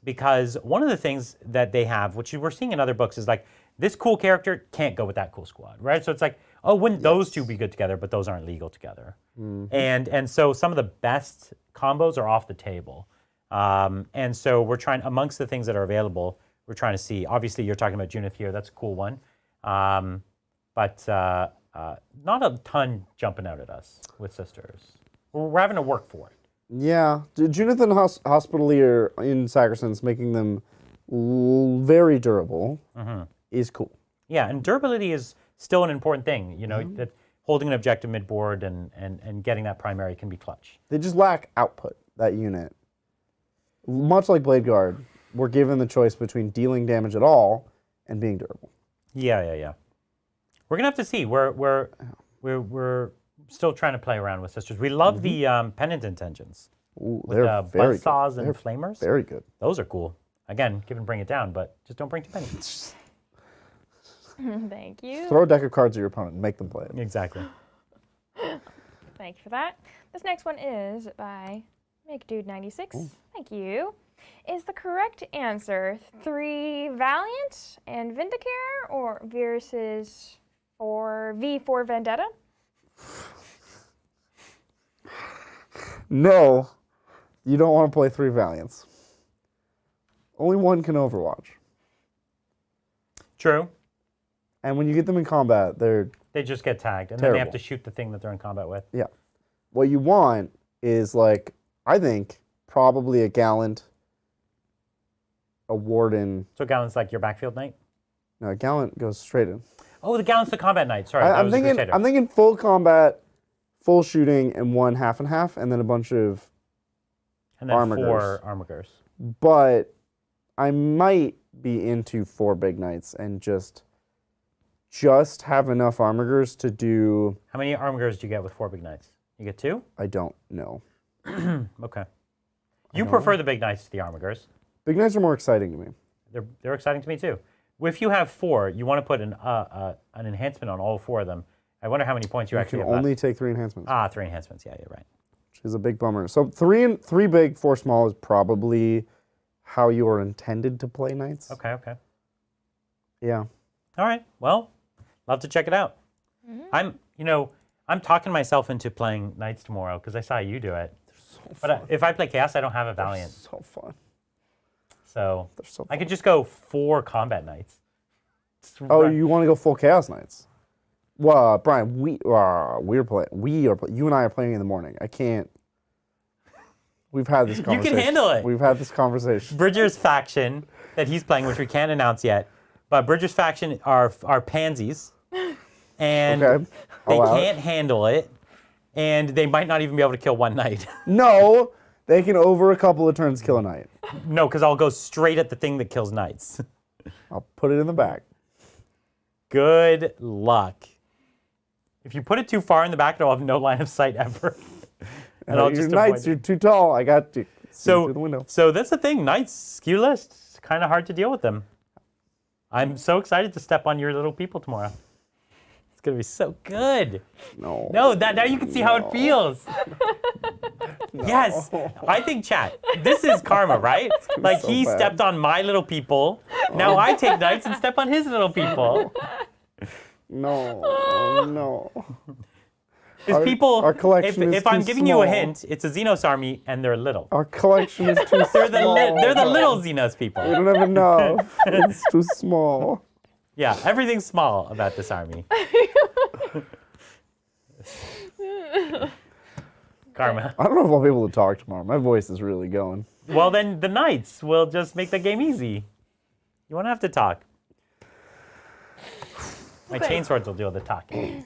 Because one of the things that they have, which we're seeing in other books, is like this cool character can't go with that cool squad, right? So it's like, oh, wouldn't those two be good together? But those aren't legal together. And so some of the best combos are off the table. And so we're trying, amongst the things that are available, we're trying to see. Obviously, you're talking about Junith here. That's a cool one. But not a ton jumping out at us with sisters. We're having to work for it. Yeah. Junith and Hospitalier in Sacrosan's making them very durable is cool. Yeah, and durability is still an important thing. You know, that holding an objective mid-board and getting that primary can be clutch. They just lack output, that unit. Much like Blade Guard, we're given the choice between dealing damage at all and being durable. Yeah. We're gonna have to see. We're still trying to play around with sisters. We love the penitent engines. Ooh, with they're very buzzsaws good. and flamers. Very good. Those are cool. Again, give and bring it down, but just don't bring too many. Thank you. Throw a deck of cards at your opponent and make them play it. Exactly. Thank you for that. This next one is by MakeDude96. Thank you. Is the correct answer 3 Valiant and Vindicare or versus V4 Vendetta? No, you don't want to play 3 Valiants. Only one can Overwatch. True. And when you get them in combat, They just get tagged, and terrible. then they have to shoot the thing that they're in combat with. Yeah. What you want is, like, I think, probably a Gallant, a Warden. So Gallant's like your backfield knight? No, a Gallant goes straight in. Oh, the Gallant's the combat knight. Sorry, I'm thinking full combat, full shooting, and 1 half and half, and then a bunch of and then armigers. 4 armigers. But I might be into 4 big knights and just have enough armigers to do. How many armigers do you get with 4 big knights? You get 2? I don't know. Okay. You prefer the big knights to the armigers. Big knights are more exciting to me. They're exciting to me too. If you have 4, you want to put an enhancement on all 4 of them. I wonder how many points you actually can have only left. take 3 enhancements. 3 enhancements. Yeah, you're right. Which is a big bummer. So 3 big, 4 small is probably how you are intended to play knights. Okay. Yeah. All right. Well, love to check it out. I'm talking myself into playing knights tomorrow because I saw you do it. But if I play chaos, I don't have a valiant. So fun. So They're so I fun. could just go 4 combat knights. Oh, you want to go full chaos knights? Well, Brian, you and I are playing in the morning. I can't. We've had this conversation. You can handle it. We've had this conversation. Bridger's faction that he's playing, which we can't announce yet, but Bridger's faction are pansies, and Okay. they Allow it. can't handle it, and they might not even be able to kill one knight. No, they can over a couple of turns kill a knight. No, because I'll go straight at the thing that kills knights. I'll put it in the back. Good luck. If you put it too far in the back, it'll have no line of sight ever. And I'll Your just knights, avoid you're it. too tall. I got you. See through the window. So that's the thing. Knights skew list. It's kind of hard to deal with them. I'm so excited to step on your little people tomorrow. It's gonna be so good. No. No, now you can see how it feels. Yes, I think, chat, this is karma, right? Like so he bad. stepped on my little people. Now I take knights and step on his little people. No. Because people, our collection is if I'm too giving you a small. hint, it's a Xenos army and they're little. Our collection is too They're the small. they're the little Xenos people. We don't have enough. It's too small. Yeah, everything's small about this army. Karma. I don't know if I'll be able to talk tomorrow. My voice is really going. Well, then the Knights will just make the game easy. You won't have to talk. My chainswords will do all the talking.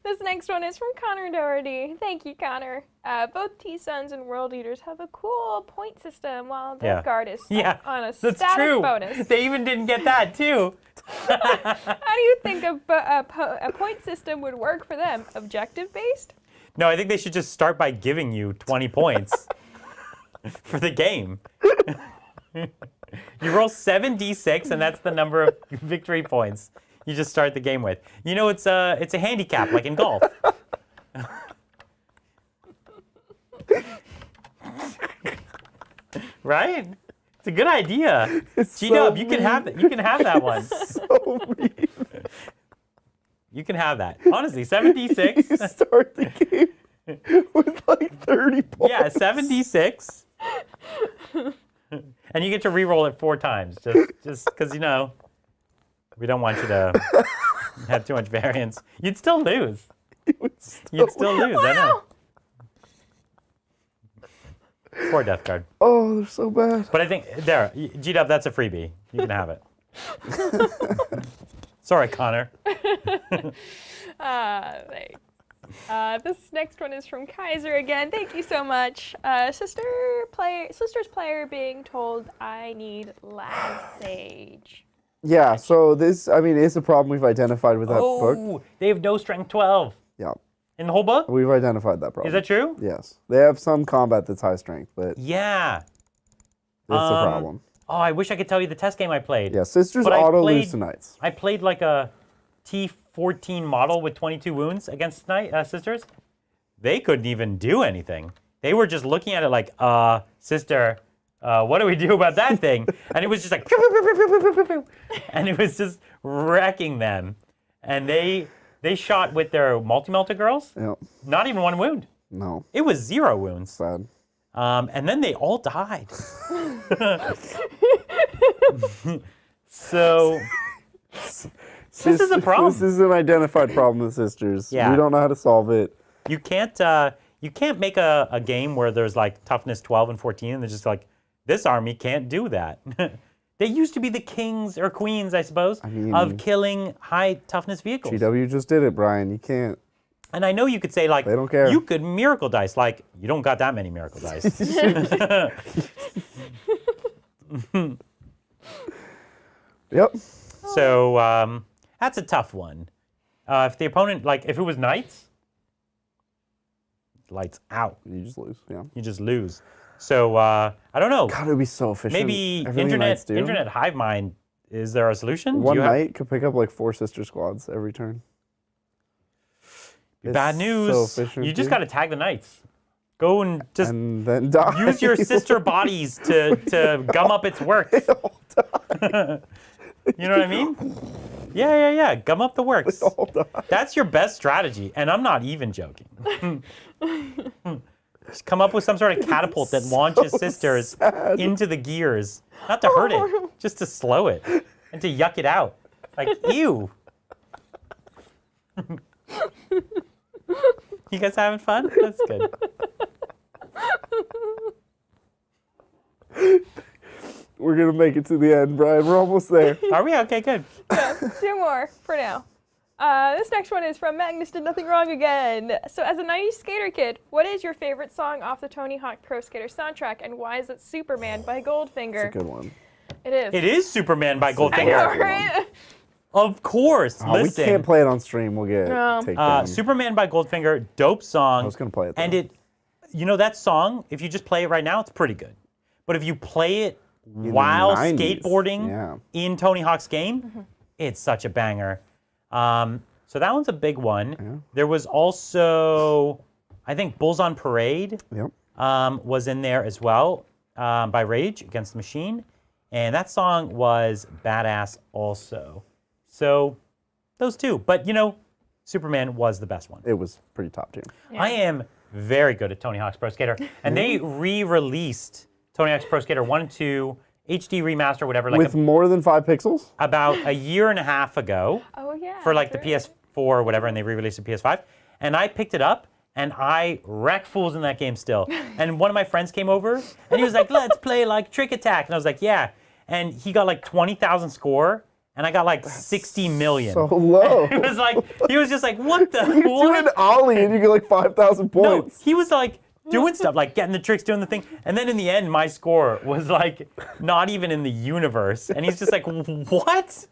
This next one is from Connor Doherty. Thank you, Connor. Both T-Suns and World Eaters have a cool point system, while Death Guard is on a that's static true. bonus. They even didn't get that, too. How do you think a point system would work for them? Objective-based? No, I think they should just start by giving you 20 points for the game. You roll 7d6, and that's the number of victory points you just start the game with. You know, it's a handicap, like in golf. Right? It's a good idea. G-Dub, you can have that. You can have that one. So mean. You can have that. Honestly, 7d6. You start the game with like 30 points. Yeah, 7d6. And you get to re-roll it 4 times, just because, you know, we don't want you to have too much variance. You'd still lose. You'd still lose, I know. Poor Death Guard. Oh, they're so bad. But I think, there, G-Dub, that's a freebie. You can have it. Sorry, Connor. Thanks. This next one is from Kaiser again. Thank you so much. Sisters player being told I need Lad Sage. Yeah, so this, I mean, it's a problem we've identified with that book. Oh, they have no strength 12. Yeah. In the whole book? We've identified that problem. Is that true? Yes. They have some combat that's high strength, but Yeah. it's a problem. Oh, I wish I could tell you the test game I played. Yeah, Sisters But I auto played- lose to Knights. I played like a T14 model with 22 wounds against Sisters. They couldn't even do anything. They were just looking at it like, sister, what do we do about that thing? And it was just like, pew, pew, pew, pew, pew, pew, pew, pew. And it was just wrecking them. And they shot with their multi-melta girls, Yep. not even 1 wound. No. It was 0 wounds. Sad. And then they all died. So this is a problem. This is an identified problem with Sisters. Yeah. We don't know how to solve it. You can't make a game where there's like toughness 12 and 14 and they're just like, this army can't do that. They used to be the kings or queens, I suppose, of killing high toughness vehicles. GW just did it, Brian. You can't. And I know you could say like, They don't care. you could miracle dice. Like, you don't got that many miracle dice. Yep. So that's a tough one. If the opponent, like if it was knights, lights out. You just lose. Yeah. You just lose. So I don't know. God, it would be so efficient. Maybe Everything Knights do. internet hive mind. Is there a solution? One knight could pick up like 4 sister squads every turn. Bad It's new so s. efficient, You just dude. got to tag the knights. Go and just And then die. use your sister bodies to gum up its works. You know what I mean? Yeah. Gum up the works. All die. That's your best strategy, and I'm not even joking. Just come up with some sort of catapult that launches sisters sad. into the gears. Not to hurt it, just to slow it and to yuck it out. Like, ew. You guys having fun? That's good. We're going to make it to the end, Brian. We're almost there. Are we? Okay, good. 2 more for now. This next one is from Magnus Did Nothing Wrong Again. So as a 90s skater kid, what is your favorite song off the Tony Hawk Pro Skater soundtrack, and why is it Superman by Goldfinger? It's a good one. It is. It is Superman by I know, Goldfinger. right? Of course. Oh, we Listen. can't play it on stream. We'll get taken down. Superman by Goldfinger, dope song. I was going to play it, though. And you know that song, if you just play it right now, it's pretty good. But if you play it while 90s, skateboarding yeah. in Tony Hawk's game, it's such a banger. So that one's a big one. Yeah. There was also, I think, Bulls on Parade Yep. was in there as well by Rage Against the Machine. And that song was badass also. So those 2. But, you know, Superman was the best one. It was pretty top tier. I am very good at Tony Hawk's Pro Skater. And they re-released Tony Hawk's Pro Skater 1 and 2, HD remaster, whatever, like With more than 5 pixels? about a year and a half ago Oh, yeah. for like the that's right. PS4 or whatever, and they re-released the PS5. And I picked it up, and I wreck fools in that game still. And one of my friends came over, and he was like, let's play like Trick Attack. And I was like, yeah. And he got like 20,000 score, and I got like 60 million. So low. It was like, he was just like, what the? You do an ollie and you get like 5,000 points. No, he was like doing stuff, like getting the tricks, doing the thing. And then in the end, my score was like not even in the universe. And he's just like, what?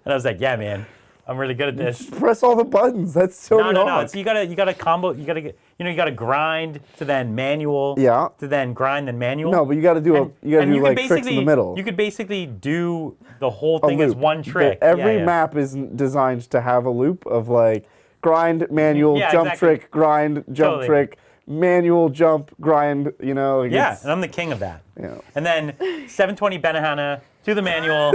And I was like, yeah, man. I'm really good at this. Just press all the buttons. That's so hard. No. So you gotta combo. You gotta get. You gotta grind to then manual. Yeah. To then grind, then manual. No, but you gotta do like tricks in the middle. You could basically do the whole thing as one trick. Every map is designed to have a loop of like grind, manual, jump trick, grind, jump trick, manual, jump, grind. You know. Like and I'm the king of that. Yeah. And then 720 Benihana to the manual.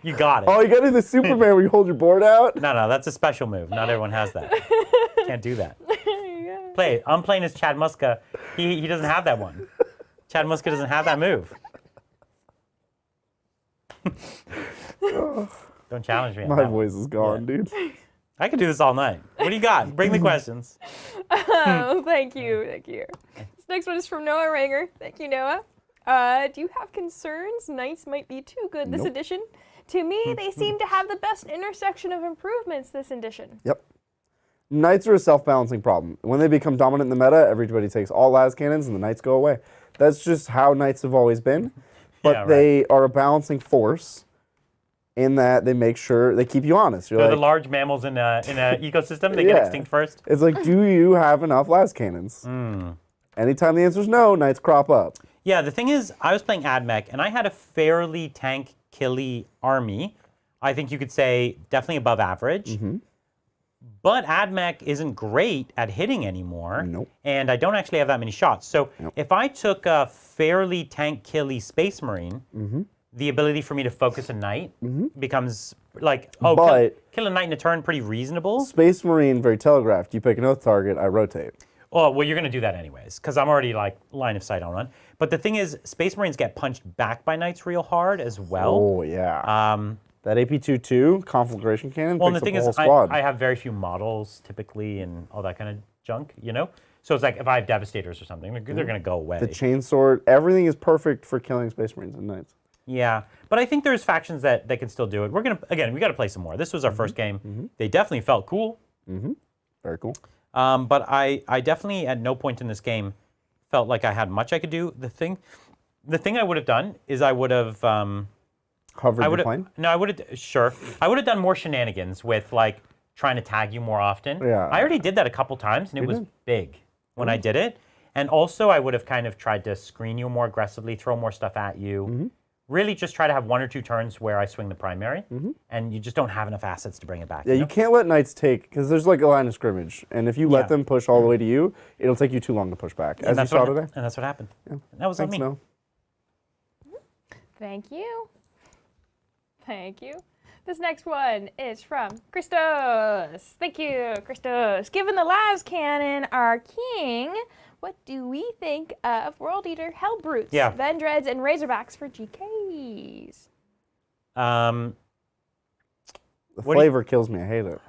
You got it. Oh, you gotta do the Superman where you hold your board out? No, that's a special move. Not everyone has that. Can't do that. Play it. I'm playing as Chad Muska. He doesn't have that one. Chad Muska doesn't have that move. Don't challenge me. My voice is gone, dude. I could do this all night. What do you got? Bring the questions. Oh, thank you. This next one is from Noah Ranger. Thank you, Noah. Do you have concerns Knights might be too good this edition? To me, they seem to have the best intersection of improvements this edition. Yep. Knights are a self-balancing problem. When they become dominant in the meta, everybody takes all las cannons and the Knights go away. That's just how Knights have always been. But they are a balancing force in that they make sure they keep you honest. They're like, the large mammals in an ecosystem. They get extinct first. It's like, do you have enough las cannons? Anytime the answer is no, Knights crop up. Yeah, the thing is, I was playing Admech, and I had a fairly tank-killy army. I think you could say definitely above average. But Admech isn't great at hitting anymore. And I don't actually have that many shots. So if I took a fairly tank-killy Space Marine, the ability for me to focus a Knight becomes like, kill a Knight in a turn pretty reasonable. Space Marine, very telegraphed. You pick an oath target, I rotate. Oh, well, you're going to do that anyways, because I'm already like line of sight on run. But the thing is, Space Marines get punched back by Knights real hard as well. Oh, yeah. That AP-22 Conflagration Cannon well, picks and the thing up the is, whole squad. I have very few models typically and all that kind of junk, you know? So it's like if I have Devastators or something, they're going to go away. The Chainsword, everything is perfect for killing Space Marines and Knights. Yeah, but I think there's factions that can still do it. We're going to, again, we got to play some more. This was our first game. They definitely felt cool. Very cool. But I definitely at no point in this game felt like I had much I could do. The thing I would have done is I would have hovered your plane? No, I would have sure. I would have done more shenanigans with like trying to tag you more often. Yeah. I already did that a couple times and it was big when I did it. And also I would have kind of tried to screen you more aggressively, throw more stuff at you. Really just try to have 1 or 2 turns where I swing the primary, and you just don't have enough assets to bring it back. Yeah, you can't let Knights take, because there's like a line of scrimmage, and if you let them push all the way to you, it'll take you too long to push back, as you saw today. And that's what happened. Yeah. That was on me. No. Thank you. Thank you. This next one is from Christos. Thank you, Christos. Given the las cannon are king, what do we think of World Eater Hellbrutes, Vendreads, and Razorbacks for GKs? The flavor kills me. I hate it.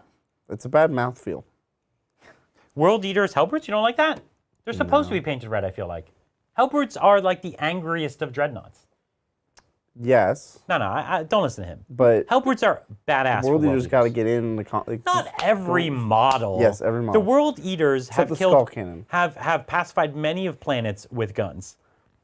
It's a bad mouthfeel. World Eaters Hellbrutes? You don't like that? They're supposed to be painted red, I feel like. Hellbrutes are like the angriest of dreadnoughts. Yes. No, I don't listen to him. But Hellbrutes are badass. World Eaters got to get in the not every model. Yes, every model. The World Eaters Except have Skull Cannon. have pacified many of planets with guns,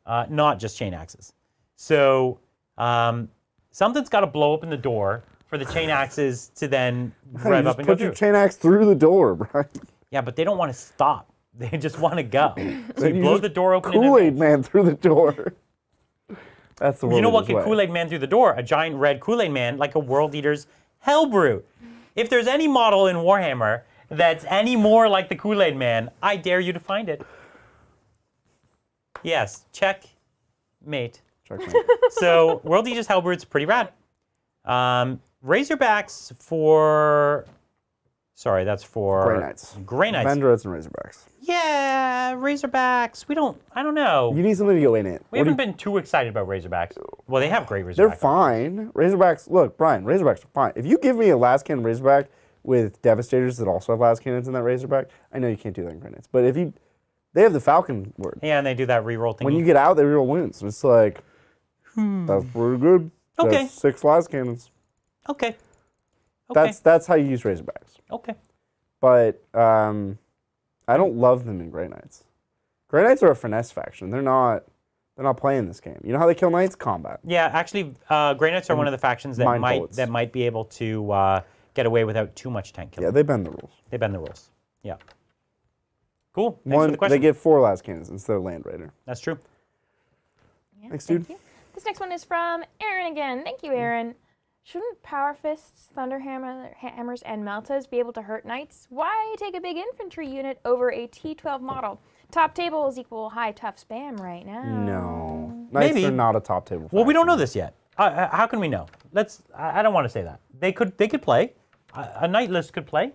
not just chain axes. So something's got to blow open the door for the chain axes to then rev up and go through. Put your chain axe through the door, Brian. Yeah, but they don't want to stop. They just want to go. So you blow the door open. Kool-Aid Man through the door. That's the World You know what Eater's could Kool-Aid Man through the door? A giant red Kool-Aid Man, like a World Eater's Hellbrute. If there's any model in Warhammer that's any more like the Kool-Aid Man, I dare you to find it. Yes, check, mate. So World Eater's Hellbrute's pretty rad. Razorbacks for... Sorry, that's for... Grey Knights. Grey Knights. Vendreads and Razorbacks. Yeah, Razorbacks. I don't know. You need something to go in it. We haven't been too excited about Razorbacks. Well, they have great Razorbacks. They're fine. Razorbacks, look, Brian, Razorbacks are fine. If you give me a last cannon Razorback with Devastators that also have las cannons in that Razorback. I know you can't do that in Grey Knights, but if you, they have the Falcon word. Yeah, and they do that reroll thing. When you get out, they reroll wounds. It's like, that's pretty good. Okay. That's 6 las cannons. Okay. Okay. That's how you use Razorbacks. Okay. But I don't love them in Grey Knights. Grey Knights are a finesse faction. They're not playing this game. You know how they kill Knights? Combat. Yeah, actually, Grey Knights are one of the factions that might be able to get away without too much tank killing. Yeah, they bend the rules. They bend the rules. Yeah. Cool. Thanks for the question. They get 4 las cannons instead of Land Raider. That's true. Yeah, Thanks, dude. Thank you. This next one is from Aaron again. Thank you, Aaron. Shouldn't Power Fists, Thunderhammers, and Meltas be able to hurt Knights? Why take a big infantry unit over a T12 model? Top tables equal high tough spam right now. No. Knights Maybe. are not a top table faction. Well, we don't know this yet. How can we know? I don't want to say that. They could play. A Knight list could play.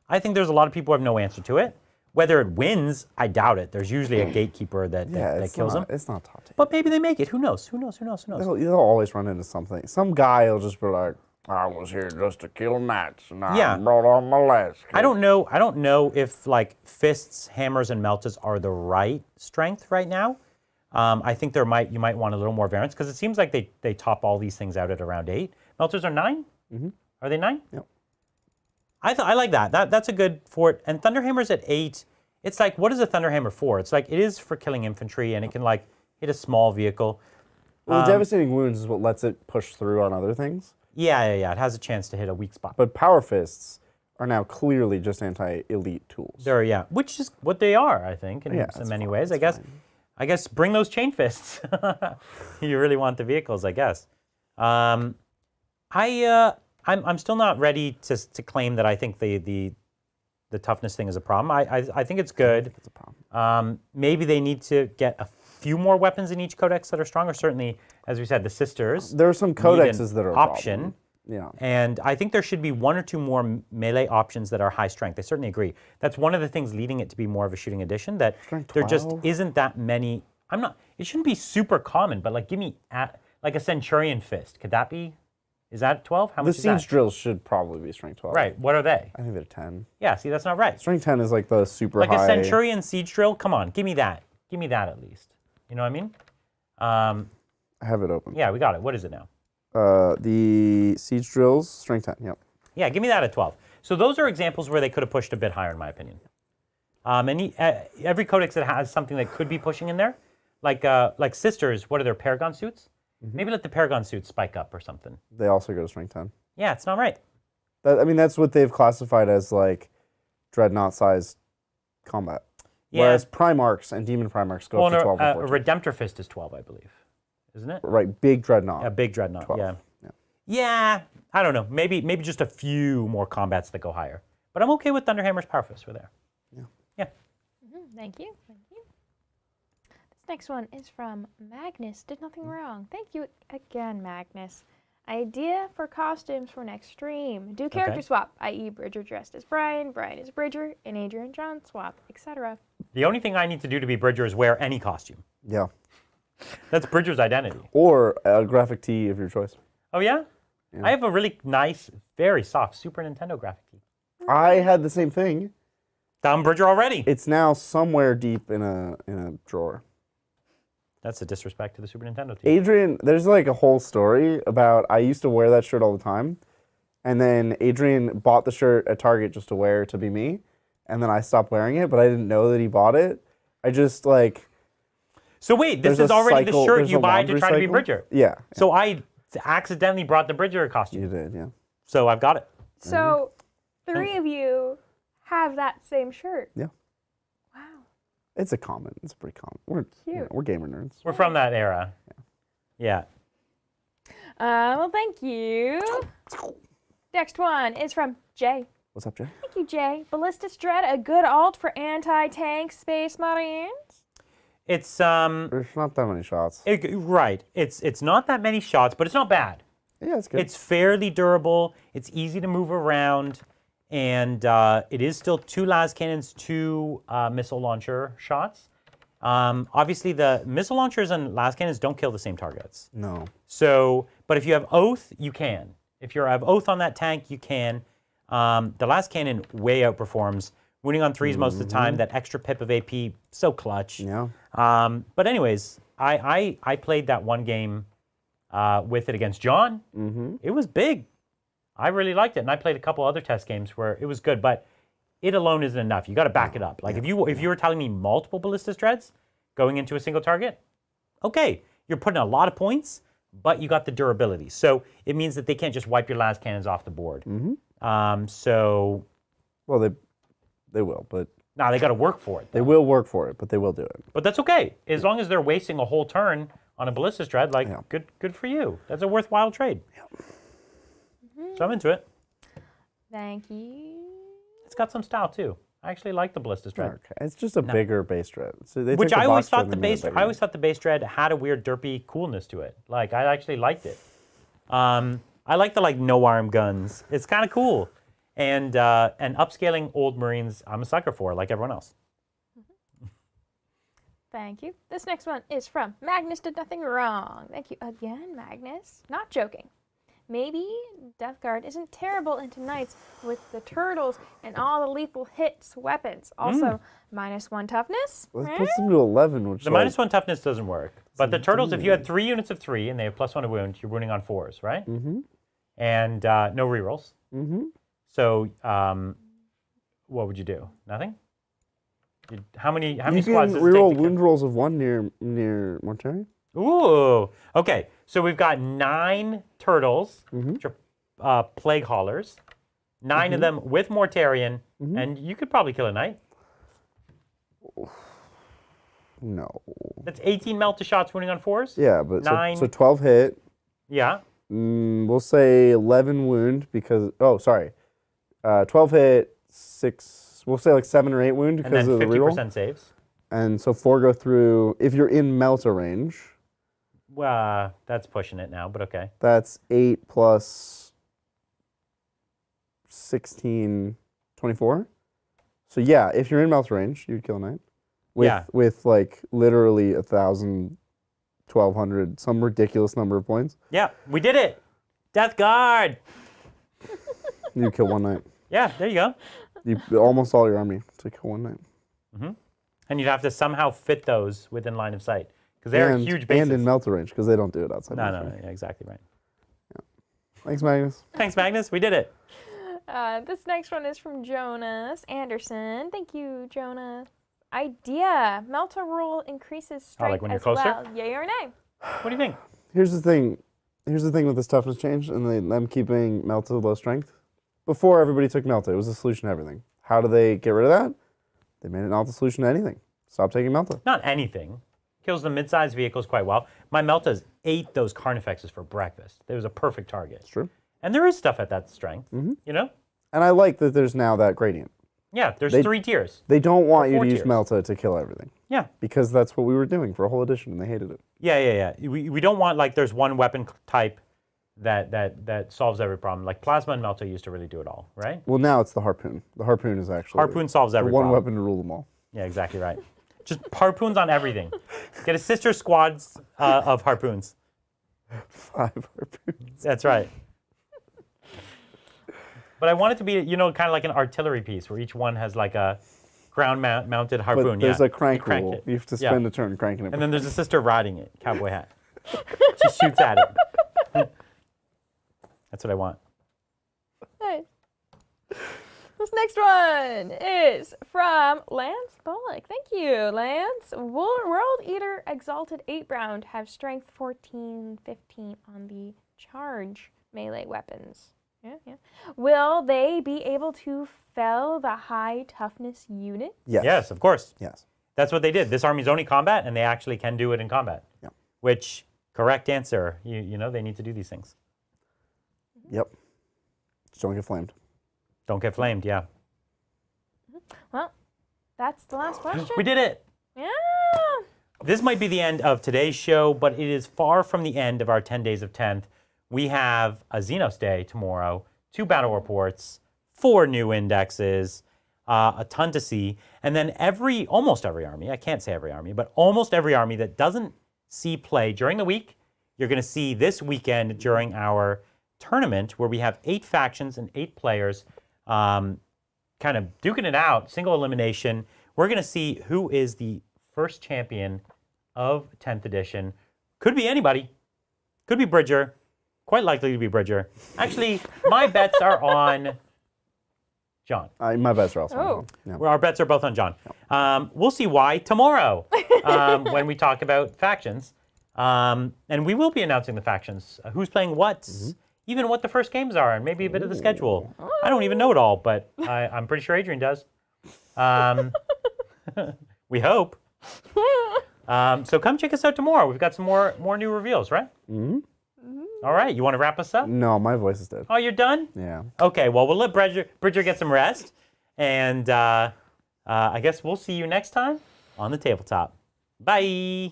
I think there's a lot of people who have no answer to it. Whether it wins, I doubt it. There's usually a gatekeeper that kills them. It's not top table. But maybe they make it. Who knows? Who knows? They'll always run into something. Some guy will just be like, I was here just to kill Knights, and I brought on my last kid. I don't know if like fists, hammers, and meltas are the right strength right now. I think you might want a little more variance because it seems like they top all these things out at around 8. Melters are 9. Mm-hmm. Are they 9? Yep. I like that. That's a good fort. And Thunderhammer's at 8. It's like, what is a Thunderhammer for? It's like, it is for killing infantry, and it can like hit a small vehicle. Well, the devastating wounds is what lets it push through on other things. Yeah. It has a chance to hit a weak spot. But Power Fists are now clearly just anti-elite tools. Which is what they are, I think, in many ways. I guess bring those chain fists. You really want the vehicles, I guess. I'm still not ready to claim that I think the toughness thing is a problem. I think it's good. I think it's a problem. Maybe they need to get a few more weapons in each codex that are stronger. Certainly, as we said, the sisters. There are some codexes that are option. A problem. Yeah. And I think there should be 1 or 2 more melee options that are high strength. I certainly agree. That's one of the things leading it to be more of a shooting edition, that there just isn't that many. It shouldn't be super common, but like give me like a Centurion Fist. Could that be? Is that 12? How much is that? The siege drills should probably be strength 12. Right. What are they? I think they're 10. Yeah, see, that's not right. Strength 10 is like the super high. Like a Centurion siege drill? Come on, give me that. Give me that at least. You know what I mean? I have it open. Yeah, we got it. What is it now? The siege drills, strength 10, yep. Yeah, give me that at 12. So those are examples where they could have pushed a bit higher, in my opinion. And every codex that has something that could be pushing in there, like Sisters, what are their Paragon suits? Mm-hmm. Maybe let the Paragon suits spike up or something. They also go to strength 10. Yeah, it's not right. That's what they've classified as like Dreadnought-sized combat. Yeah. Whereas Primarchs and Demon Primarchs go up to 12 or 14. A Redemptor Fist is 12, I believe. Isn't it? Right, big Dreadnought. A big Dreadnought, 12. yeah. Yeah, I don't know. Maybe just a few more combats that go higher. But I'm okay with Thunderhammer's Power Fists for there. Yeah. Mm-hmm. Thank you. This next one is from Magnus. Did nothing wrong. Thank you again, Magnus. Idea for costumes for next stream. Do character swap, i.e. Bridger dressed as Brian, Brian is Bridger, and Adrian John swap, etc. The only thing I need to do to be Bridger is wear any costume. Yeah. That's Bridger's identity. Or a graphic tee of your choice. Oh, yeah? I have a really nice, very soft Super Nintendo graphic tee. I had the same thing. I'm Bridger already. It's now somewhere deep in a drawer. That's a disrespect to the Super Nintendo tee. Adrian, there's like a whole story about, I used to wear that shirt all the time. And then Adrian bought the shirt at Target just to wear to be me. And then I stopped wearing it, but I didn't know that he bought it. I just like... So wait, this is already the shirt you buy to try to be Bridger. Yeah. So I accidentally brought the Bridger costume. You did, yeah. So I've got it. So 3 of you have that same shirt. Yeah. Wow. It's pretty common. We're gamer nerds. We're from that era. Yeah. Well, thank you. Next one is from Jay. What's up, Jay? Thank you, Jay. Ballistus Dread, a good alt for anti-tank space marines? It's There's not that many shots. Right. It's not that many shots, but it's not bad. Yeah, it's good. It's fairly durable. It's easy to move around, and it is still 2 las cannons, 2 missile launcher shots. Obviously, the missile launchers and las cannons don't kill the same targets. No. So, but if you have Oath, you can. If you have Oath on that tank, you can. The last cannon way outperforms. Wounding on 3s most of the time. That extra pip of AP, so clutch. Yeah. But anyways, I played that one game with it against John. It was big. I really liked it, and I played a couple other test games where it was good, but it alone isn't enough. You got to back it up. Like if you were telling me multiple Ballistus Dreads going into a single target, okay, you're putting a lot of points, but you got the durability. So it means that they can't just wipe your las cannons off the board. So, well, they will, but no, they got to work for it. They will work for it, but they will do it. But that's okay, as long as they're wasting a whole turn on a Ballistus Dread. Like, good for you. That's a worthwhile trade. So I'm into it. Thank you. It's got some style too. I actually like the Ballistus Dread. Okay. It's just a bigger base dread. So they Which took I the always box thought dread the and made base. it bigger. I always thought the base dread had a weird derpy coolness to it. Like I actually liked it. I like the no arm guns. It's kind of cool. And upscaling old Marines, I'm a sucker for, like everyone else. Thank you. This next one is from Magnus Did Nothing Wrong. Thank you again, Magnus. Not joking. Maybe Death Guard isn't terrible into Knights with the turtles and all the lethal hits weapons. Also, -1 toughness. Let's put them to 11, which The -1 toughness doesn't work. But the turtles, if you had 3 units of 3 and they have +1 to wound, you're wounding on 4s, right? And no rerolls. So what would you do? Nothing? How many you squads can does it take reroll to wound rolls of 1 near Mortari. Ooh, okay. So we've got 9 turtles, which are plague haulers. 9 of them with Mortarion, and you could probably kill a knight. No. That's 18 Melta shots wounding on 4s? Yeah, but 9. so 12 hit. Yeah. We'll say 11 wound because, 12 hit, 6, we'll say 7 or 8 wound And because then of the 50% reroll. saves. And so 4 go through, if you're in Melta range. Well, that's pushing it now, but okay. That's 8 plus 16, 24. So yeah, if you're in Melta range, you'd kill a knight. With literally 1,000, 1,200, some ridiculous number of points. Yeah, we did it. Death Guard. You kill 1 knight. Yeah, there you go. Almost all your army to kill 1 knight. And you'd have to somehow fit those within line of sight. Because they're huge bases. And in Melta range, because they don't do it outside. No, yeah, exactly right. Yeah. Thanks, Magnus. Thanks, Magnus. We did it. This next one is from Jonas Anderson. Thank you, Jonah. Idea. Melta rule increases strength when you're as closer? well. Yay or nay? What do you think? Here's the thing with this toughness change and them keeping Melta low strength. Before everybody took Melta, it was the solution to everything. How do they get rid of that? They made it not the solution to anything. Stop taking Melta. Not anything. Kills the mid-sized vehicles quite well. My Meltas ate those Carnifexes for breakfast. It was a perfect target. It's true. And there is stuff at that strength, you know? And I like that there's now that gradient. Yeah, there's 3 tiers. They don't want you to use tiers. Melta to kill everything. Yeah. Because that's what we were doing for a whole edition, and they hated it. Yeah. We don't want, there's one weapon type that solves every problem. Like Plasma and Melta used to really do it all, right? Well, now it's the Harpoon. The Harpoon is actually... Harpoon solves every the one problem. weapon to rule them all. Yeah, exactly right. Just harpoons on everything. Get a sister squads of harpoons. 5 harpoons. That's right. But I want it to be, kind of like an artillery piece where each one has like a ground-mounted harpoon. But there's a crank crank rule. it. You have to spend a turn cranking it. And then there's a sister riding it, cowboy hat. She shoots at it. That's what I want. Nice. This next one is from Lance Bullock. Thank you, Lance. World Eater Exalted 8 round have strength 14, 15 on the charge melee weapons. Yeah. Will they be able to fell the high toughness unit? Yes. Yes, of course. Yes. That's what they did. This army's only combat, and they actually can do it in combat. Yeah. Which, correct answer, you know, they need to do these things. Yep. Just don't get flamed. Don't get flamed, yeah. Well, that's the last question. We did it. Yeah. This might be the end of today's show, but it is far from the end of our 10 days of 10th. We have a Xenos Day tomorrow, 2 battle reports, 4 new indexes, a ton to see, and then almost every army, I can't say every army, but almost every army that doesn't see play during the week, you're going to see this weekend during our tournament where we have 8 factions and 8 players kind of duking it out, single elimination. We're going to see who is the first champion of 10th edition. Could be anybody. Could be Bridger. Quite likely to be Bridger. Actually, my bets are on John. My bets are also on him. Yeah. Well, our bets are both on John. We'll see why tomorrow when we talk about factions. And we will be announcing the factions. Who's playing what, even what the first games are, and maybe a bit of the schedule. I don't even know it all, but I'm pretty sure Adrian does. We hope. So come check us out tomorrow. We've got some more new reveals, right? All right, you want to wrap us up? No, my voice is dead. Oh, you're done? Yeah. Okay, well, we'll let Bridger get some rest. And I guess we'll see you next time on the tabletop. Bye.